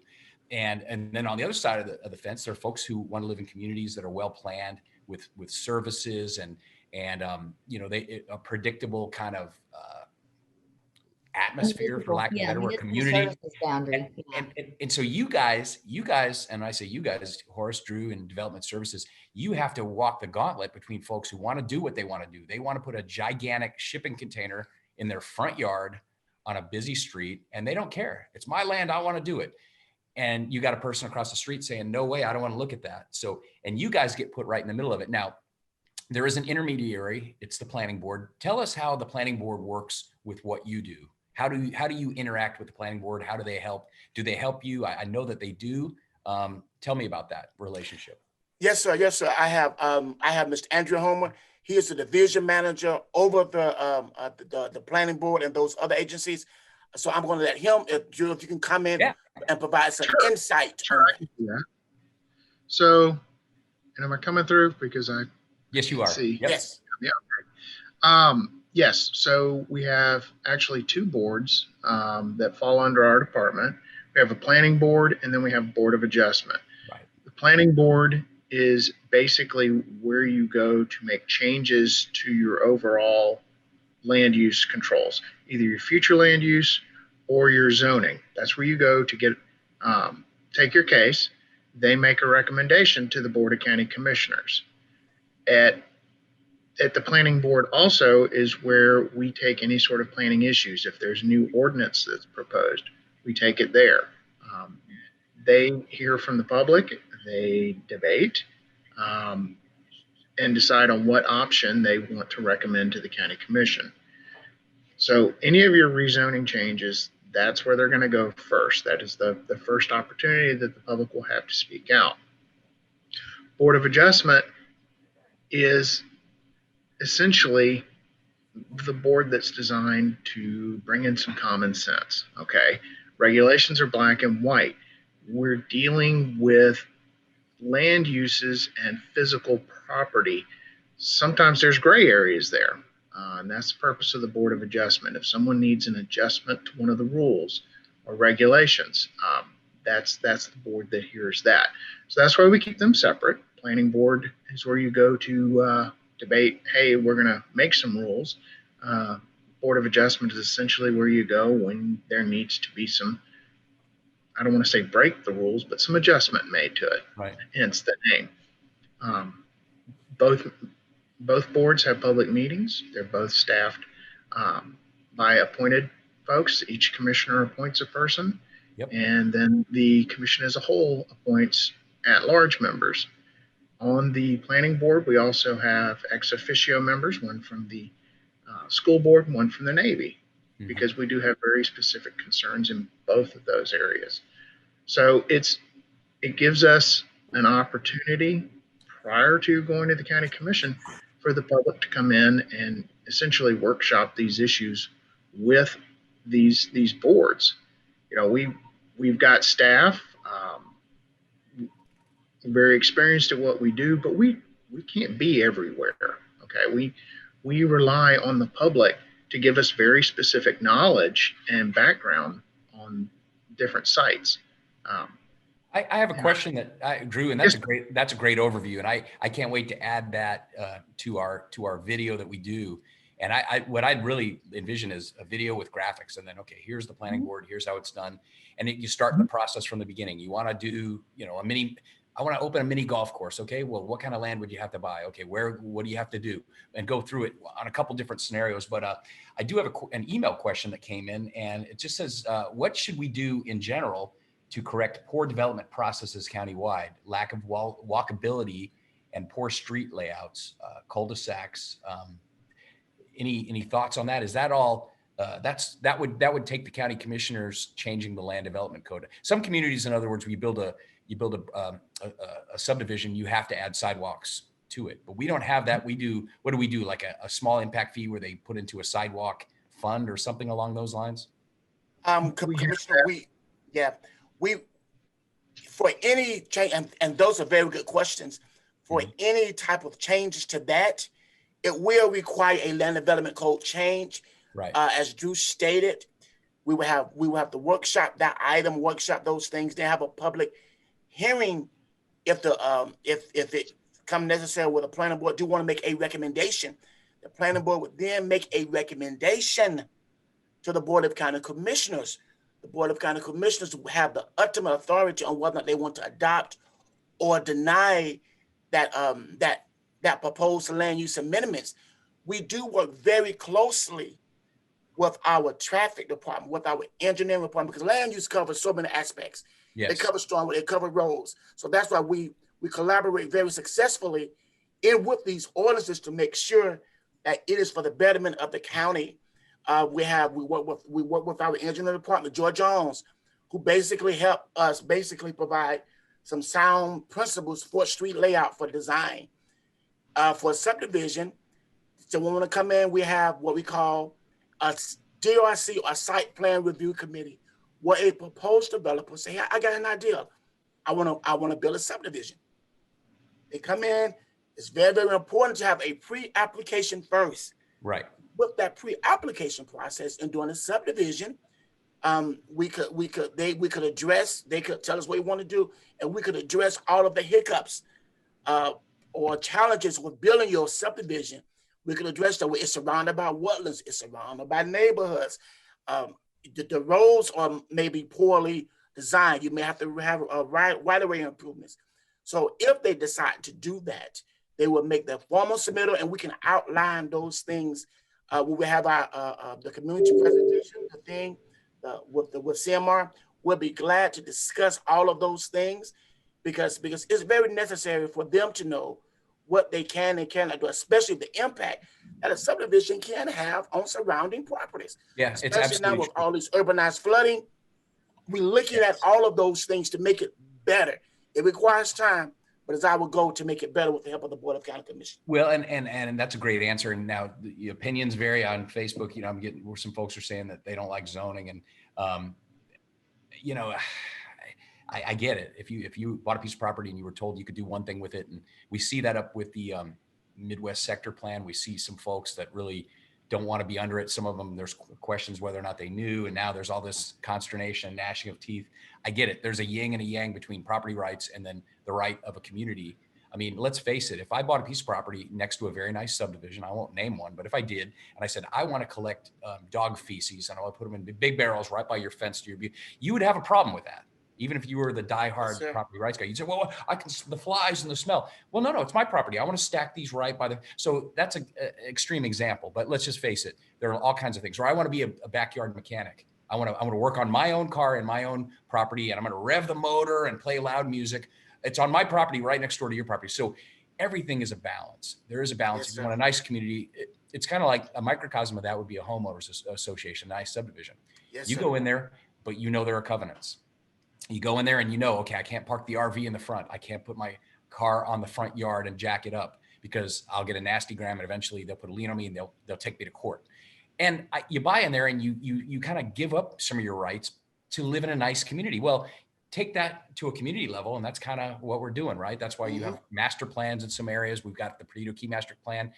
And then on the other side of the fence, there are folks who want to live in communities that are well planned with services and a predictable kind of atmosphere, for lack of a better word, community. And so you guys, and I say you guys, Horace, Drew, and Development Services, you have to walk the gauntlet between folks who want to do what they want to do. They want to put a gigantic shipping container in their front yard on a busy street, and they don't care. It's my land. I want to do it. And you got a person across the street saying, no way, I don't want to look at that. So, and you guys get put right in the middle of it. Now, there is an intermediary. It's the planning board. Tell us how the planning board works with what you do. How do you interact with the planning board? How do they help? Do they help you? I know that they do. Tell me about that relationship. Yes, sir. Yes, sir. I have Mr. Andrew Homer. He is the division manager over the planning board and those other agencies. So I'm going to let him, if Drew, if you can come in Yeah. and provide some Sure. insight. Sure, I can do that. So, and am I coming through? Because I Yes, you can are. see. Yep. Yes. Yes. So we have actually two boards that fall under our department. We have a planning board, and then we have a board of adjustment. Right. The planning board is basically where you go to make changes to your overall land use controls, either your future land use or your zoning. That's where you go to get take your case. They make a recommendation to the Board of County Commissioners. At the planning board also is where we take any sort of planning issues. If there's new ordinance that's proposed, we take it there. They hear from the public, they debate, and decide on what option they want to recommend to the county commission. So any of your rezoning changes, that's where they're going to go first. That is the first opportunity that the public will have to speak out. Board of Adjustment is essentially the board that's designed to bring in some common sense. Okay. Regulations are black and white. We're dealing with land uses and physical property. Sometimes there's gray areas there. And that's the purpose of the Board of Adjustment. If someone needs an adjustment to one of the rules or regulations, that's the board that hears that. So that's why we keep them separate. Planning board is where you go to debate, hey, we're going to make some rules. Board of Adjustment is essentially where you go when there needs to be some, I don't want to say break the rules, but some adjustment made to it. Right. Hence the name. Both boards have public meetings. They're both staffed by appointed folks. Each commissioner appoints a person. Yep. And then the commission as a whole appoints at-large members. On the planning board, we also have ex officio members, one from the school board, one from the Navy, because we do have very specific concerns in both of those areas. So it gives us an opportunity prior to going to the county commission for the public to come in and essentially workshop these issues with these boards. You know, we've got staff very experienced at what we do, but we can't be everywhere. Okay, we rely on the public to give us very specific knowledge and background on different sites. I have a question that Drew, and that's a great overview, and I can't wait to add that to our video that we do. And what I'd really envision is a video with graphics, and then here's the planning board, here's how it's done, and you start the process from the beginning. You want to do I want to open a mini golf course. Okay, well, what kind of land would you have to buy? Okay, what do you have to do? And go through it on a couple different scenarios. But I do have an email question that came in, and it just says, what should we do in general to correct poor development processes countywide, lack of walkability and poor street layouts, cul-de-sacs? Any thoughts on that? Is that all? That would take the county commissioners changing the land development code. Some communities, in other words, you build a subdivision, you have to add sidewalks to it, but we don't have that. What do we do? Like a small impact fee where they put into a sidewalk fund or something along those lines? Commissioner, for any change, and those are very good questions. For any type of changes to that, it will require a land development code change. Right. As Drew stated, we will have to workshop that item, workshop those things. They have a public hearing if it come necessary with the planning board do want to make a recommendation. The planning board would then make a recommendation to the Board of County Commissioners. The Board of County Commissioners will have the ultimate authority on whether or not they want to adopt or deny that proposed land use amendments. We do work very closely with our traffic department, with our engineering department, because land use covers so many aspects. Yes. It covers stormwater, it covers roads. So that's why we collaborate very successfully with these ordinances to make sure that it is for the betterment of the county. We work with our engineering department, George Jones, who basically help us provide some sound principles for street layout for design. For subdivision, So when we come in, we have what we call a DRC, or site plan review committee, where a proposed developer say, "Hey, I got an idea. I want to build a subdivision." They come in. It's very, very important to have a pre-application first. Right. With that pre-application process and doing a subdivision, we could address. They could tell us what we want to do, and we could address all of the hiccups or challenges with building your subdivision. We could address that. It's surrounded by wetlands. It's surrounded by neighborhoods. The roads are maybe poorly designed. You may have to have a right-of-way improvements. So if they decide to do that, they will make the formal submittal, and we can outline those things. We will have our the community presentation, the thing with CMR. We'll be glad to discuss all of those things because it's very necessary for them to know what they can and cannot do, especially the impact that a subdivision can have on surrounding properties. Yeah, it's Especially now absolutely with true. all this urbanized flooding, we're looking at all of those things to make it better. It requires time, but it's our goal to make it better with the help of the Board of County Commission. Well, and that's a great answer. And now the opinions vary on Facebook. You know, I'm getting where some folks are saying that they don't like zoning, and you know, I get it. If you bought a piece of property and you were told you could do one thing with it, and we see that up with the Midwest sector plan, we see some folks that really don't want to be under it. Some of them, there's questions whether or not they knew, and now there's all this consternation and gnashing of teeth. I get it. There's a yin and a yang between property rights and then the right of a community. I mean, let's face it. If I bought a piece of property next to a very nice subdivision, I won't name one, but if I did, and I said, I want to collect dog feces and I want to put them in big barrels right by your fence to your view, you would have a problem with that. Even if you were the diehard Yes, property rights guy, you'd say, well, I can, the flies and the smell. Well, no, it's my property. I want to stack these right by the, so that's an extreme example, but let's just face it. There are all kinds of things. Or I want to be a backyard mechanic. I want to work on my own car and my own property, and I'm going to rev the motor and play loud music. It's on my property right next door to your property. So everything is a balance. There is a balance. Yes, if you want a nice community, it's kind of like a microcosm of that would be a homeowners association, nice subdivision. Yes, You sir. go in there, but you know there are covenants. You go in there and you know, okay, I can't park the RV in the front. I can't put my car on the front yard and jack it up because I'll get a nasty gram and eventually they'll put a lien on me and they'll take me to court. And you buy in there and you kind of give up some of your rights to live in a nice community. Well, take that to a community level, and that's kind of what we're doing, right? That's why you have master plans in some areas. We've got the Perdido Key Master Plan.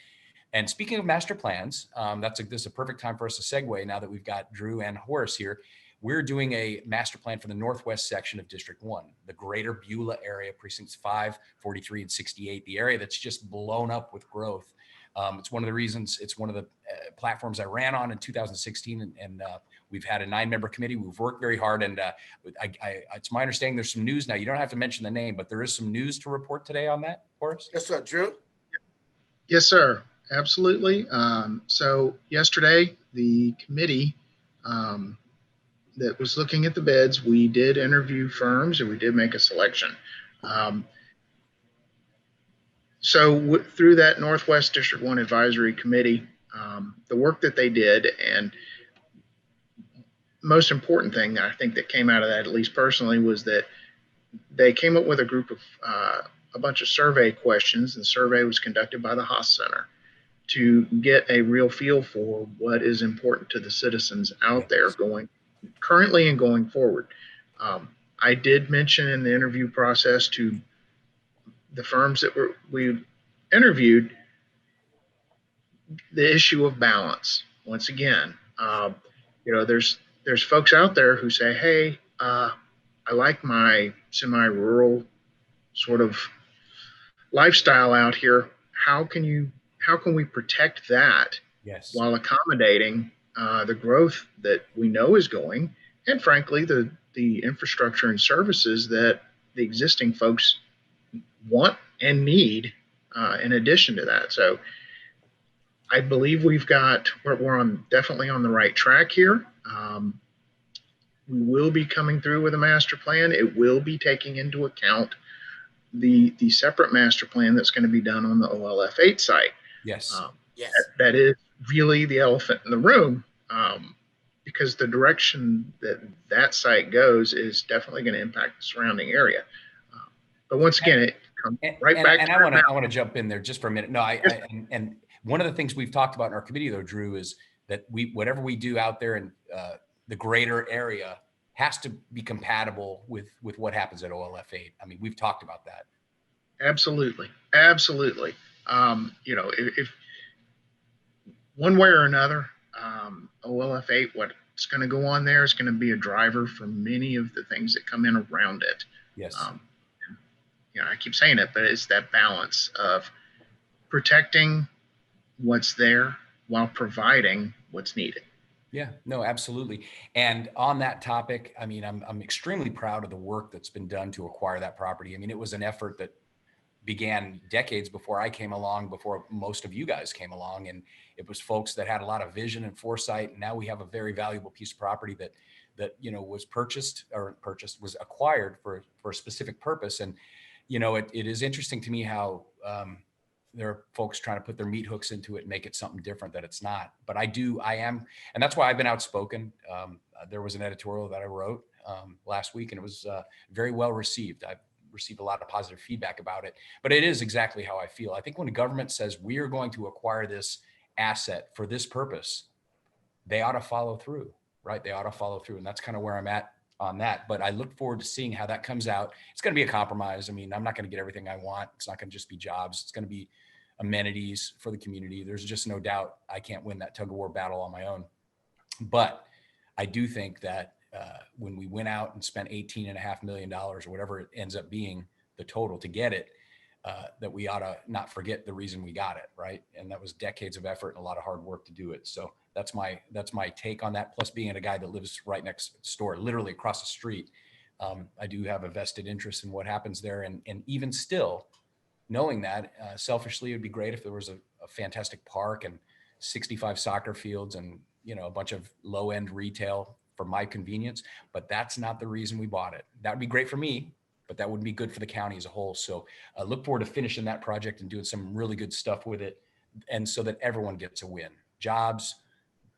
And speaking of master plans, this is a perfect time for us to segue now that we've got Drew and Horace here. We're doing a master plan for the northwest section of District 1, the greater Beulah area, precincts 5, 43, and 68, the area that's just blown up with growth. It's one of the reasons, it's one of the platforms I ran on in 2016, and we've had a 9-member committee. We've worked very hard, and it's my understanding there's some news now. You don't have to mention the name, but there is some news to report today on that, Horace? Yes, sir. Drew? Yes, sir. Absolutely. So yesterday, the committee that was looking at the bids, we did interview firms and we did make a selection. Through that Northwest District 1 Advisory Committee, the work that they did, and most important thing I think that came out of that, at least personally, was that they came up with a group of a bunch of survey questions. The survey was conducted by the Haas Center to get a real feel for what is important to the citizens out there currently and going forward. I did mention in the interview process to the firms that we interviewed the issue of balance. Once again, there's folks out there who say, hey, I like my semi-rural sort of lifestyle out here. How can we protect that while accommodating the growth that we know is going, and frankly, the infrastructure and services that the existing folks want and need in addition to that. So I believe we're definitely on the right track here. We will be coming through with a master plan. It will be taking into account the separate master plan that's going to be done on the OLF 8 site. Yes. Yes. That is really the elephant in the room, because the direction that site goes is definitely going to impact the surrounding area. But once again, it comes right back. And I want to jump in there just for a minute. No, and One of the things we've talked about in our committee though, Drew, is that whatever we do out there in the greater area has to be compatible with what happens at OLF 8. I mean, we've talked about that. Absolutely. Absolutely. If one way or another, OLF 8, what's going to go on there is going to be a driver for many of the things that come in around it. Yes. I keep saying it, but it's that balance of protecting what's there while providing what's needed. Yeah, no, absolutely. And on that topic, I mean, I'm extremely proud of the work that's been done to acquire that property. I mean, it was an effort that began decades before I came along, before most of you guys came along. And it was folks that had a lot of vision and foresight. And now we have a very valuable piece of property that was was acquired for a specific purpose. And, it is interesting to me how there are folks trying to put their meat hooks into it and make it something different that it's not. But I am, and that's why I've been outspoken. There was an editorial that I wrote last week, and it was very well received. I've received a lot of positive feedback about it, but it is exactly how I feel. I think when the government says we are going to acquire this asset for this purpose, they ought to follow through, right? They ought to follow through. And that's kind of where I'm at on that. But I look forward to seeing how that comes out. It's going to be a compromise. I mean, I'm not going to get everything I want. It's not going to just be jobs. It's going to be amenities for the community. There's just no doubt I can't win that tug of war battle on my own. But I do think that when we went out and spent $18.5 million or whatever it ends up being the total to get it, that we ought to not forget the reason we got it, right? And that was decades of effort and a lot of hard work to do it. So that's my take on that. Plus being a guy that lives right next door, literally across the street, I do have a vested interest in what happens there. And even still, knowing that, selfishly, it would be great if there was a fantastic park and 65 soccer fields and, a bunch of low-end retail for my convenience, but that's not the reason we bought it. That would be great for me, but that wouldn't be good for the county as a whole. So I look forward to finishing that project and doing some really good stuff with it. And so that everyone gets a win, jobs,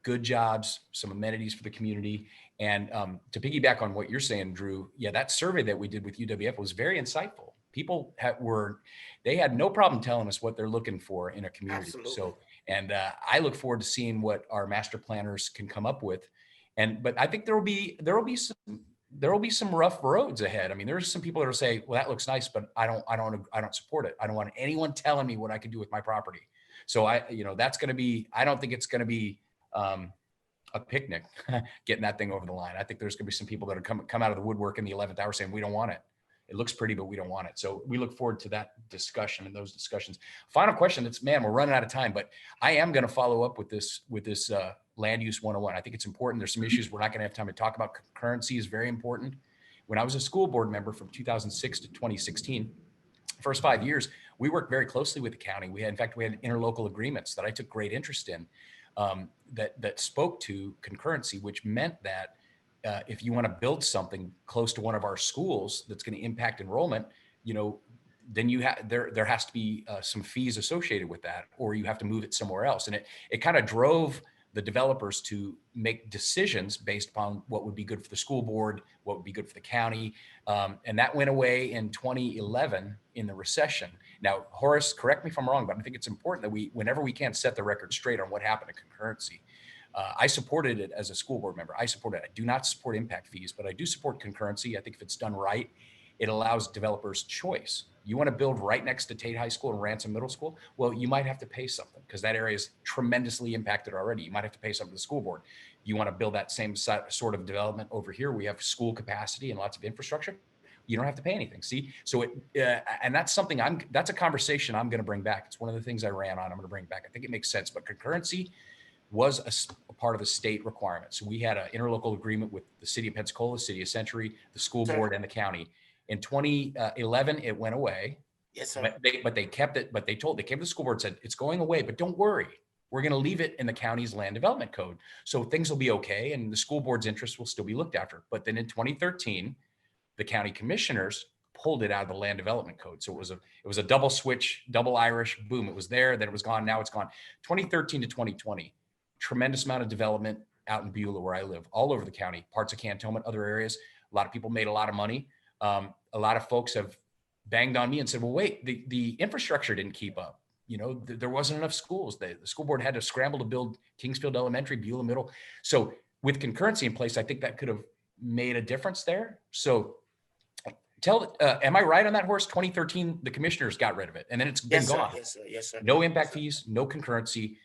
good jobs, some amenities for the community. And to piggyback on what you're saying, Drew, yeah, that survey that we did with UWF was very insightful. People they had no problem telling us what they're looking for in a community. Absolutely. So, and I look forward to seeing what our master planners can come up with. But I think there will be some rough roads ahead. I mean, there's some people that will say, well, that looks nice, but I don't support it. I don't want anyone telling me what I can do with my property. So that's going to be, I don't think it's going to be a picnic getting that thing over the line. I think there's going to be some people that are come out of the woodwork in the 11th hour saying, we don't want it. It looks pretty, but we don't want it. So we look forward to that discussion and those discussions. Final question. We're running out of time, but I am going to follow up with this land use 101. I think it's important. There's some issues we're not going to have time to talk about. Concurrency is very important. When I was a school board member from 2006 to 2016, first 5 years, we worked very closely with the county. We had interlocal agreements that I took great interest in that spoke to concurrency, which meant that if you want to build something close to one of our schools that's going to impact enrollment, then there has to be some fees associated with that, or you have to move it somewhere else. And it kind of drove the developers to make decisions based upon what would be good for the school board, what would be good for the county. And that went away in 2011 in the recession. Now, Horace, correct me if I'm wrong, but I think it's important that whenever we can, set the record straight on what happened to concurrency. I supported it as a school board member. I support it. I do not support impact fees, but I do support concurrency. I think if it's done right, it allows developers choice. You want to build right next to Tate High School and Ransom Middle School? Well, you might have to pay something because that area is tremendously impacted already. You might have to pay something to the school board. You want to build that same sort of development over here. We have school capacity and lots of infrastructure. You don't have to pay anything. See, so and that's something that's a conversation I'm going to bring back. It's one of the things I ran on. I'm going to bring back. I think it makes sense, but concurrency was a part of a state requirement. So we had an interlocal agreement with the city of Pensacola, city of Century, the school board, and the county. In 2011, it went away. Yes, sir. But they kept it. But they came to the school board and said, it's going away, but don't worry. We're going to leave it in the county's land development code. So things will be okay. And the school board's interests will still be looked after. But then in 2013, the county commissioners pulled it out of the land development code. So it was a double switch, double Irish, boom, it was there, then it was gone. Now it's gone. 2013 to 2020, tremendous amount of development out in Beulah where I live, all over the county, parts of Cantonment, other areas. A lot of people made a lot of money. A lot of folks have banged on me and said, well, wait, the infrastructure didn't keep up. there wasn't enough schools. The school board had to scramble to build Kingsfield Elementary, Beulah Middle. So with concurrency in place, I think that could have made a difference there. So am I right on that horse? 2013, the commissioners got rid of it, and then it's been Yes, sir. gone. Yes, sir. Yes, sir. No impact fees, no concurrency,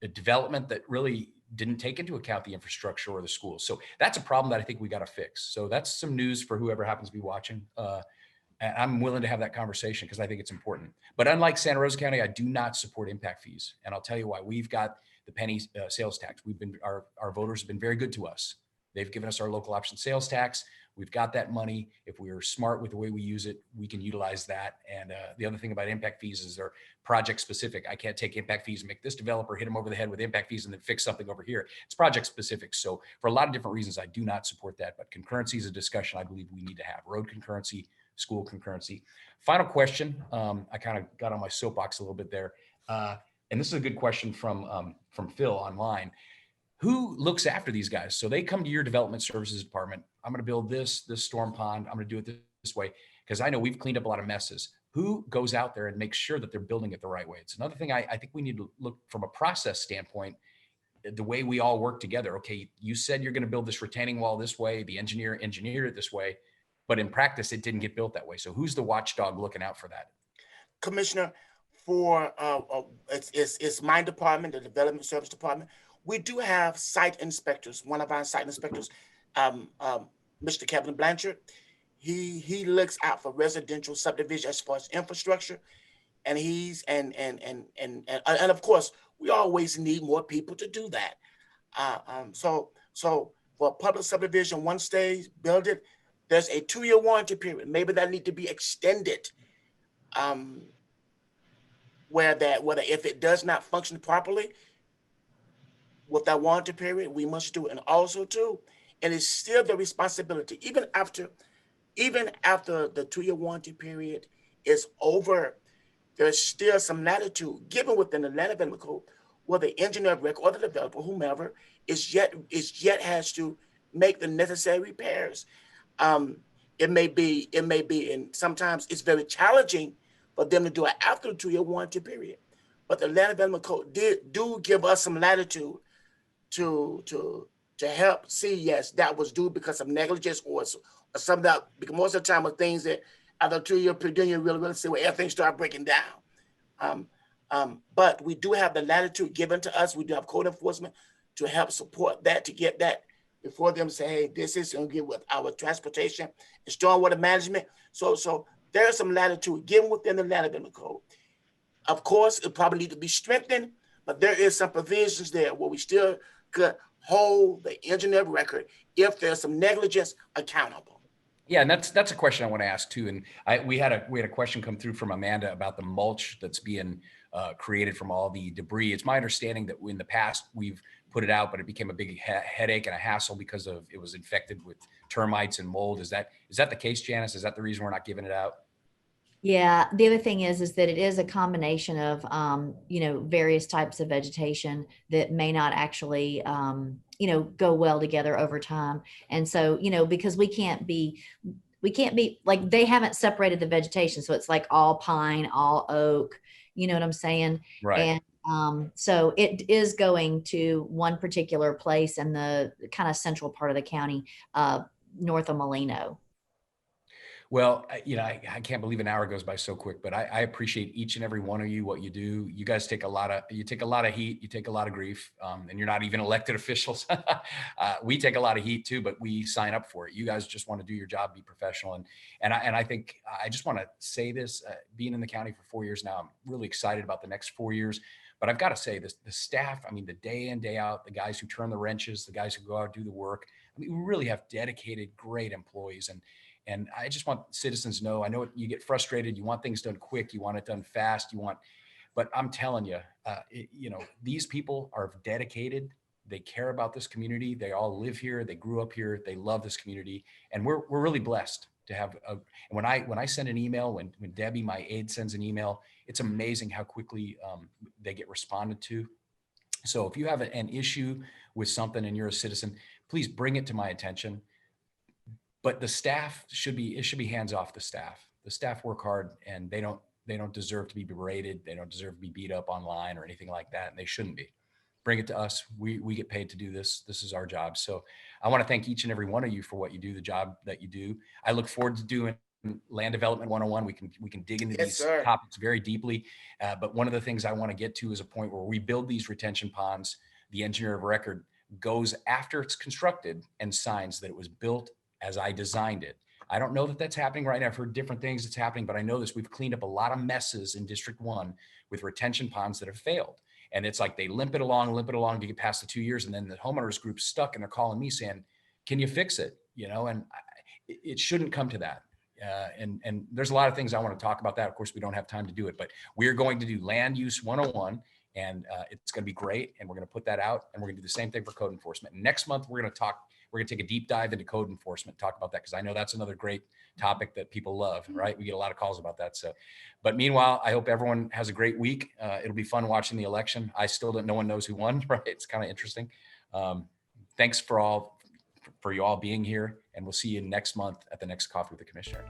a development that really didn't take into account the infrastructure or the schools. So that's a problem that I think we got to fix. So that's some news for whoever happens to be watching. And I'm willing to have that conversation because I think it's important. But unlike Santa Rosa County, I do not support impact fees. And I'll tell you why. We've got the penny sales tax. Our voters have been very good to us. They've given us our local option sales tax. We've got that money. If we are smart with the way we use it, we can utilize that. And the other thing about impact fees is they're project specific. I can't take impact fees and make this developer hit them over the head with impact fees and then fix something over here. It's project specific. So for a lot of different reasons, I do not support that. But concurrency is a discussion I believe we need to have. Road concurrency, school concurrency. Final question. I kind of got on my soapbox a little bit there. And this is a good question from Phil online. Who looks after these guys? So they come to your development services department. I'm going to build this storm pond. I'm going to do it this way because I know we've cleaned up a lot of messes. Who goes out there and makes sure that they're building it the right way? It's another thing I think we need to look from a process standpoint, the way we all work together. Okay, you said you're going to build this retaining wall this way. The engineer engineered it this way, but in practice, it didn't get built that way. So who's the watchdog looking out for that? Commissioner, for it's my department, the Development Service Department. We do have site inspectors. One of our site inspectors, Mr. Kevin Blanchard, he looks out for residential subdivision as far as infrastructure, and and of course we always need more people to do that. So for public subdivision, once they build it, there's a 2-year warranty period. Maybe that need to be extended. Whether if it does not function properly with that warranty period, we must do it. And also too, and it's still the responsibility, even after the 2-year warranty period is over, there's still some latitude given within the land development code where the engineer of record or the developer, whomever, is yet has to make the necessary repairs. It may be, and sometimes it's very challenging for them to do it after the 2-year warranty period. But the land development code do give us some latitude to help see, yes, that was due because of negligence or some of that, because most of the time with things that after 2-year period, you really see where everything start breaking down. But we do have the latitude given to us. We do have code enforcement to help support that, to get that before them say, hey, this is going to get with our transportation and stormwater management. So there's some latitude given within the land development code. Of course, it probably need to be strengthened, but there is some provisions there where we still could hold the engineer of record if there's some negligence accountable. Yeah, and that's a question I want to ask too. And we had a question come through from Amanda about the mulch that's being created from all the debris. It's my understanding that in the past we've put it out, but it became a big headache and a hassle because it was infected with termites and mold. Is that the case, Janice? Is that the reason we're not giving it out? Yeah, the other thing is that it is a combination of, various types of vegetation that may not actually, go well together over time. And so, because we can't be like, they haven't separated the vegetation. So it's like all pine, all oak, you know what I'm saying? Right. And so it is going to one particular place in the kind of central part of the county, north of Molino. Well, I can't believe an hour goes by so quick, but I appreciate each and every one of you, what you do. You guys take a lot of heat, you take a lot of grief, and you're not even elected officials. We take a lot of heat too, but we sign up for it. You guys just want to do your job, be professional. And I think I just want to say this, being in the county for 4 years now, I'm really excited about the next 4 years. But I've got to say this, the staff, the day in, day out, the guys who turn the wrenches, the guys who go out and do the work. We really have dedicated, great employees. And I just want citizens to know, I know you get frustrated. You want things done quick. You want it done fast. But I'm telling you, these people are dedicated. They care about this community. They all live here. They grew up here. They love this community. And we're really blessed to have, when I send an email, when Debbie, my aide, sends an email, it's amazing how quickly they get responded to. So if you have an issue with something and you're a citizen, please bring it to my attention. But the staff should be hands off the staff. The staff work hard and they don't They don't deserve to be berated. They don't deserve to be beat up online or anything like that. And they shouldn't be. Bring it to us. We get paid to do this. This is our job. So I want to thank each and every one of you for what you do, the job that you do. I look forward to doing Land Development 101. We can dig into Yes, these sir. topics very deeply. But one of the things I want to get to is a point where we build these retention ponds. The engineer of record goes after it's constructed and signs that it was built as I designed it. I don't know that that's happening right now. I've heard different things that's happening, but I know this. We've cleaned up a lot of messes in District 1 with retention ponds that have failed. And it's like they limp it along to get past the 2 years. And then the homeowners group's stuck and they're calling me saying, can you fix it? And it shouldn't come to that. And there's a lot of things I want to talk about that. Of course, we don't have time to do it, but we're going to do Land Use 101 and it's going to be great. And we're going to put that out and we're going to do the same thing for code enforcement. Next month, we're going to take a deep dive into code enforcement, talk about that, because I know that's another great topic that people love, right? We get a lot of calls about that. So, but meanwhile, I hope everyone has a great week. It'll be fun watching the election. I still don't, no one knows who won, right? It's kind of interesting. Thanks for you all being here, and we'll see you next month at the next Coffee with the Commissioner.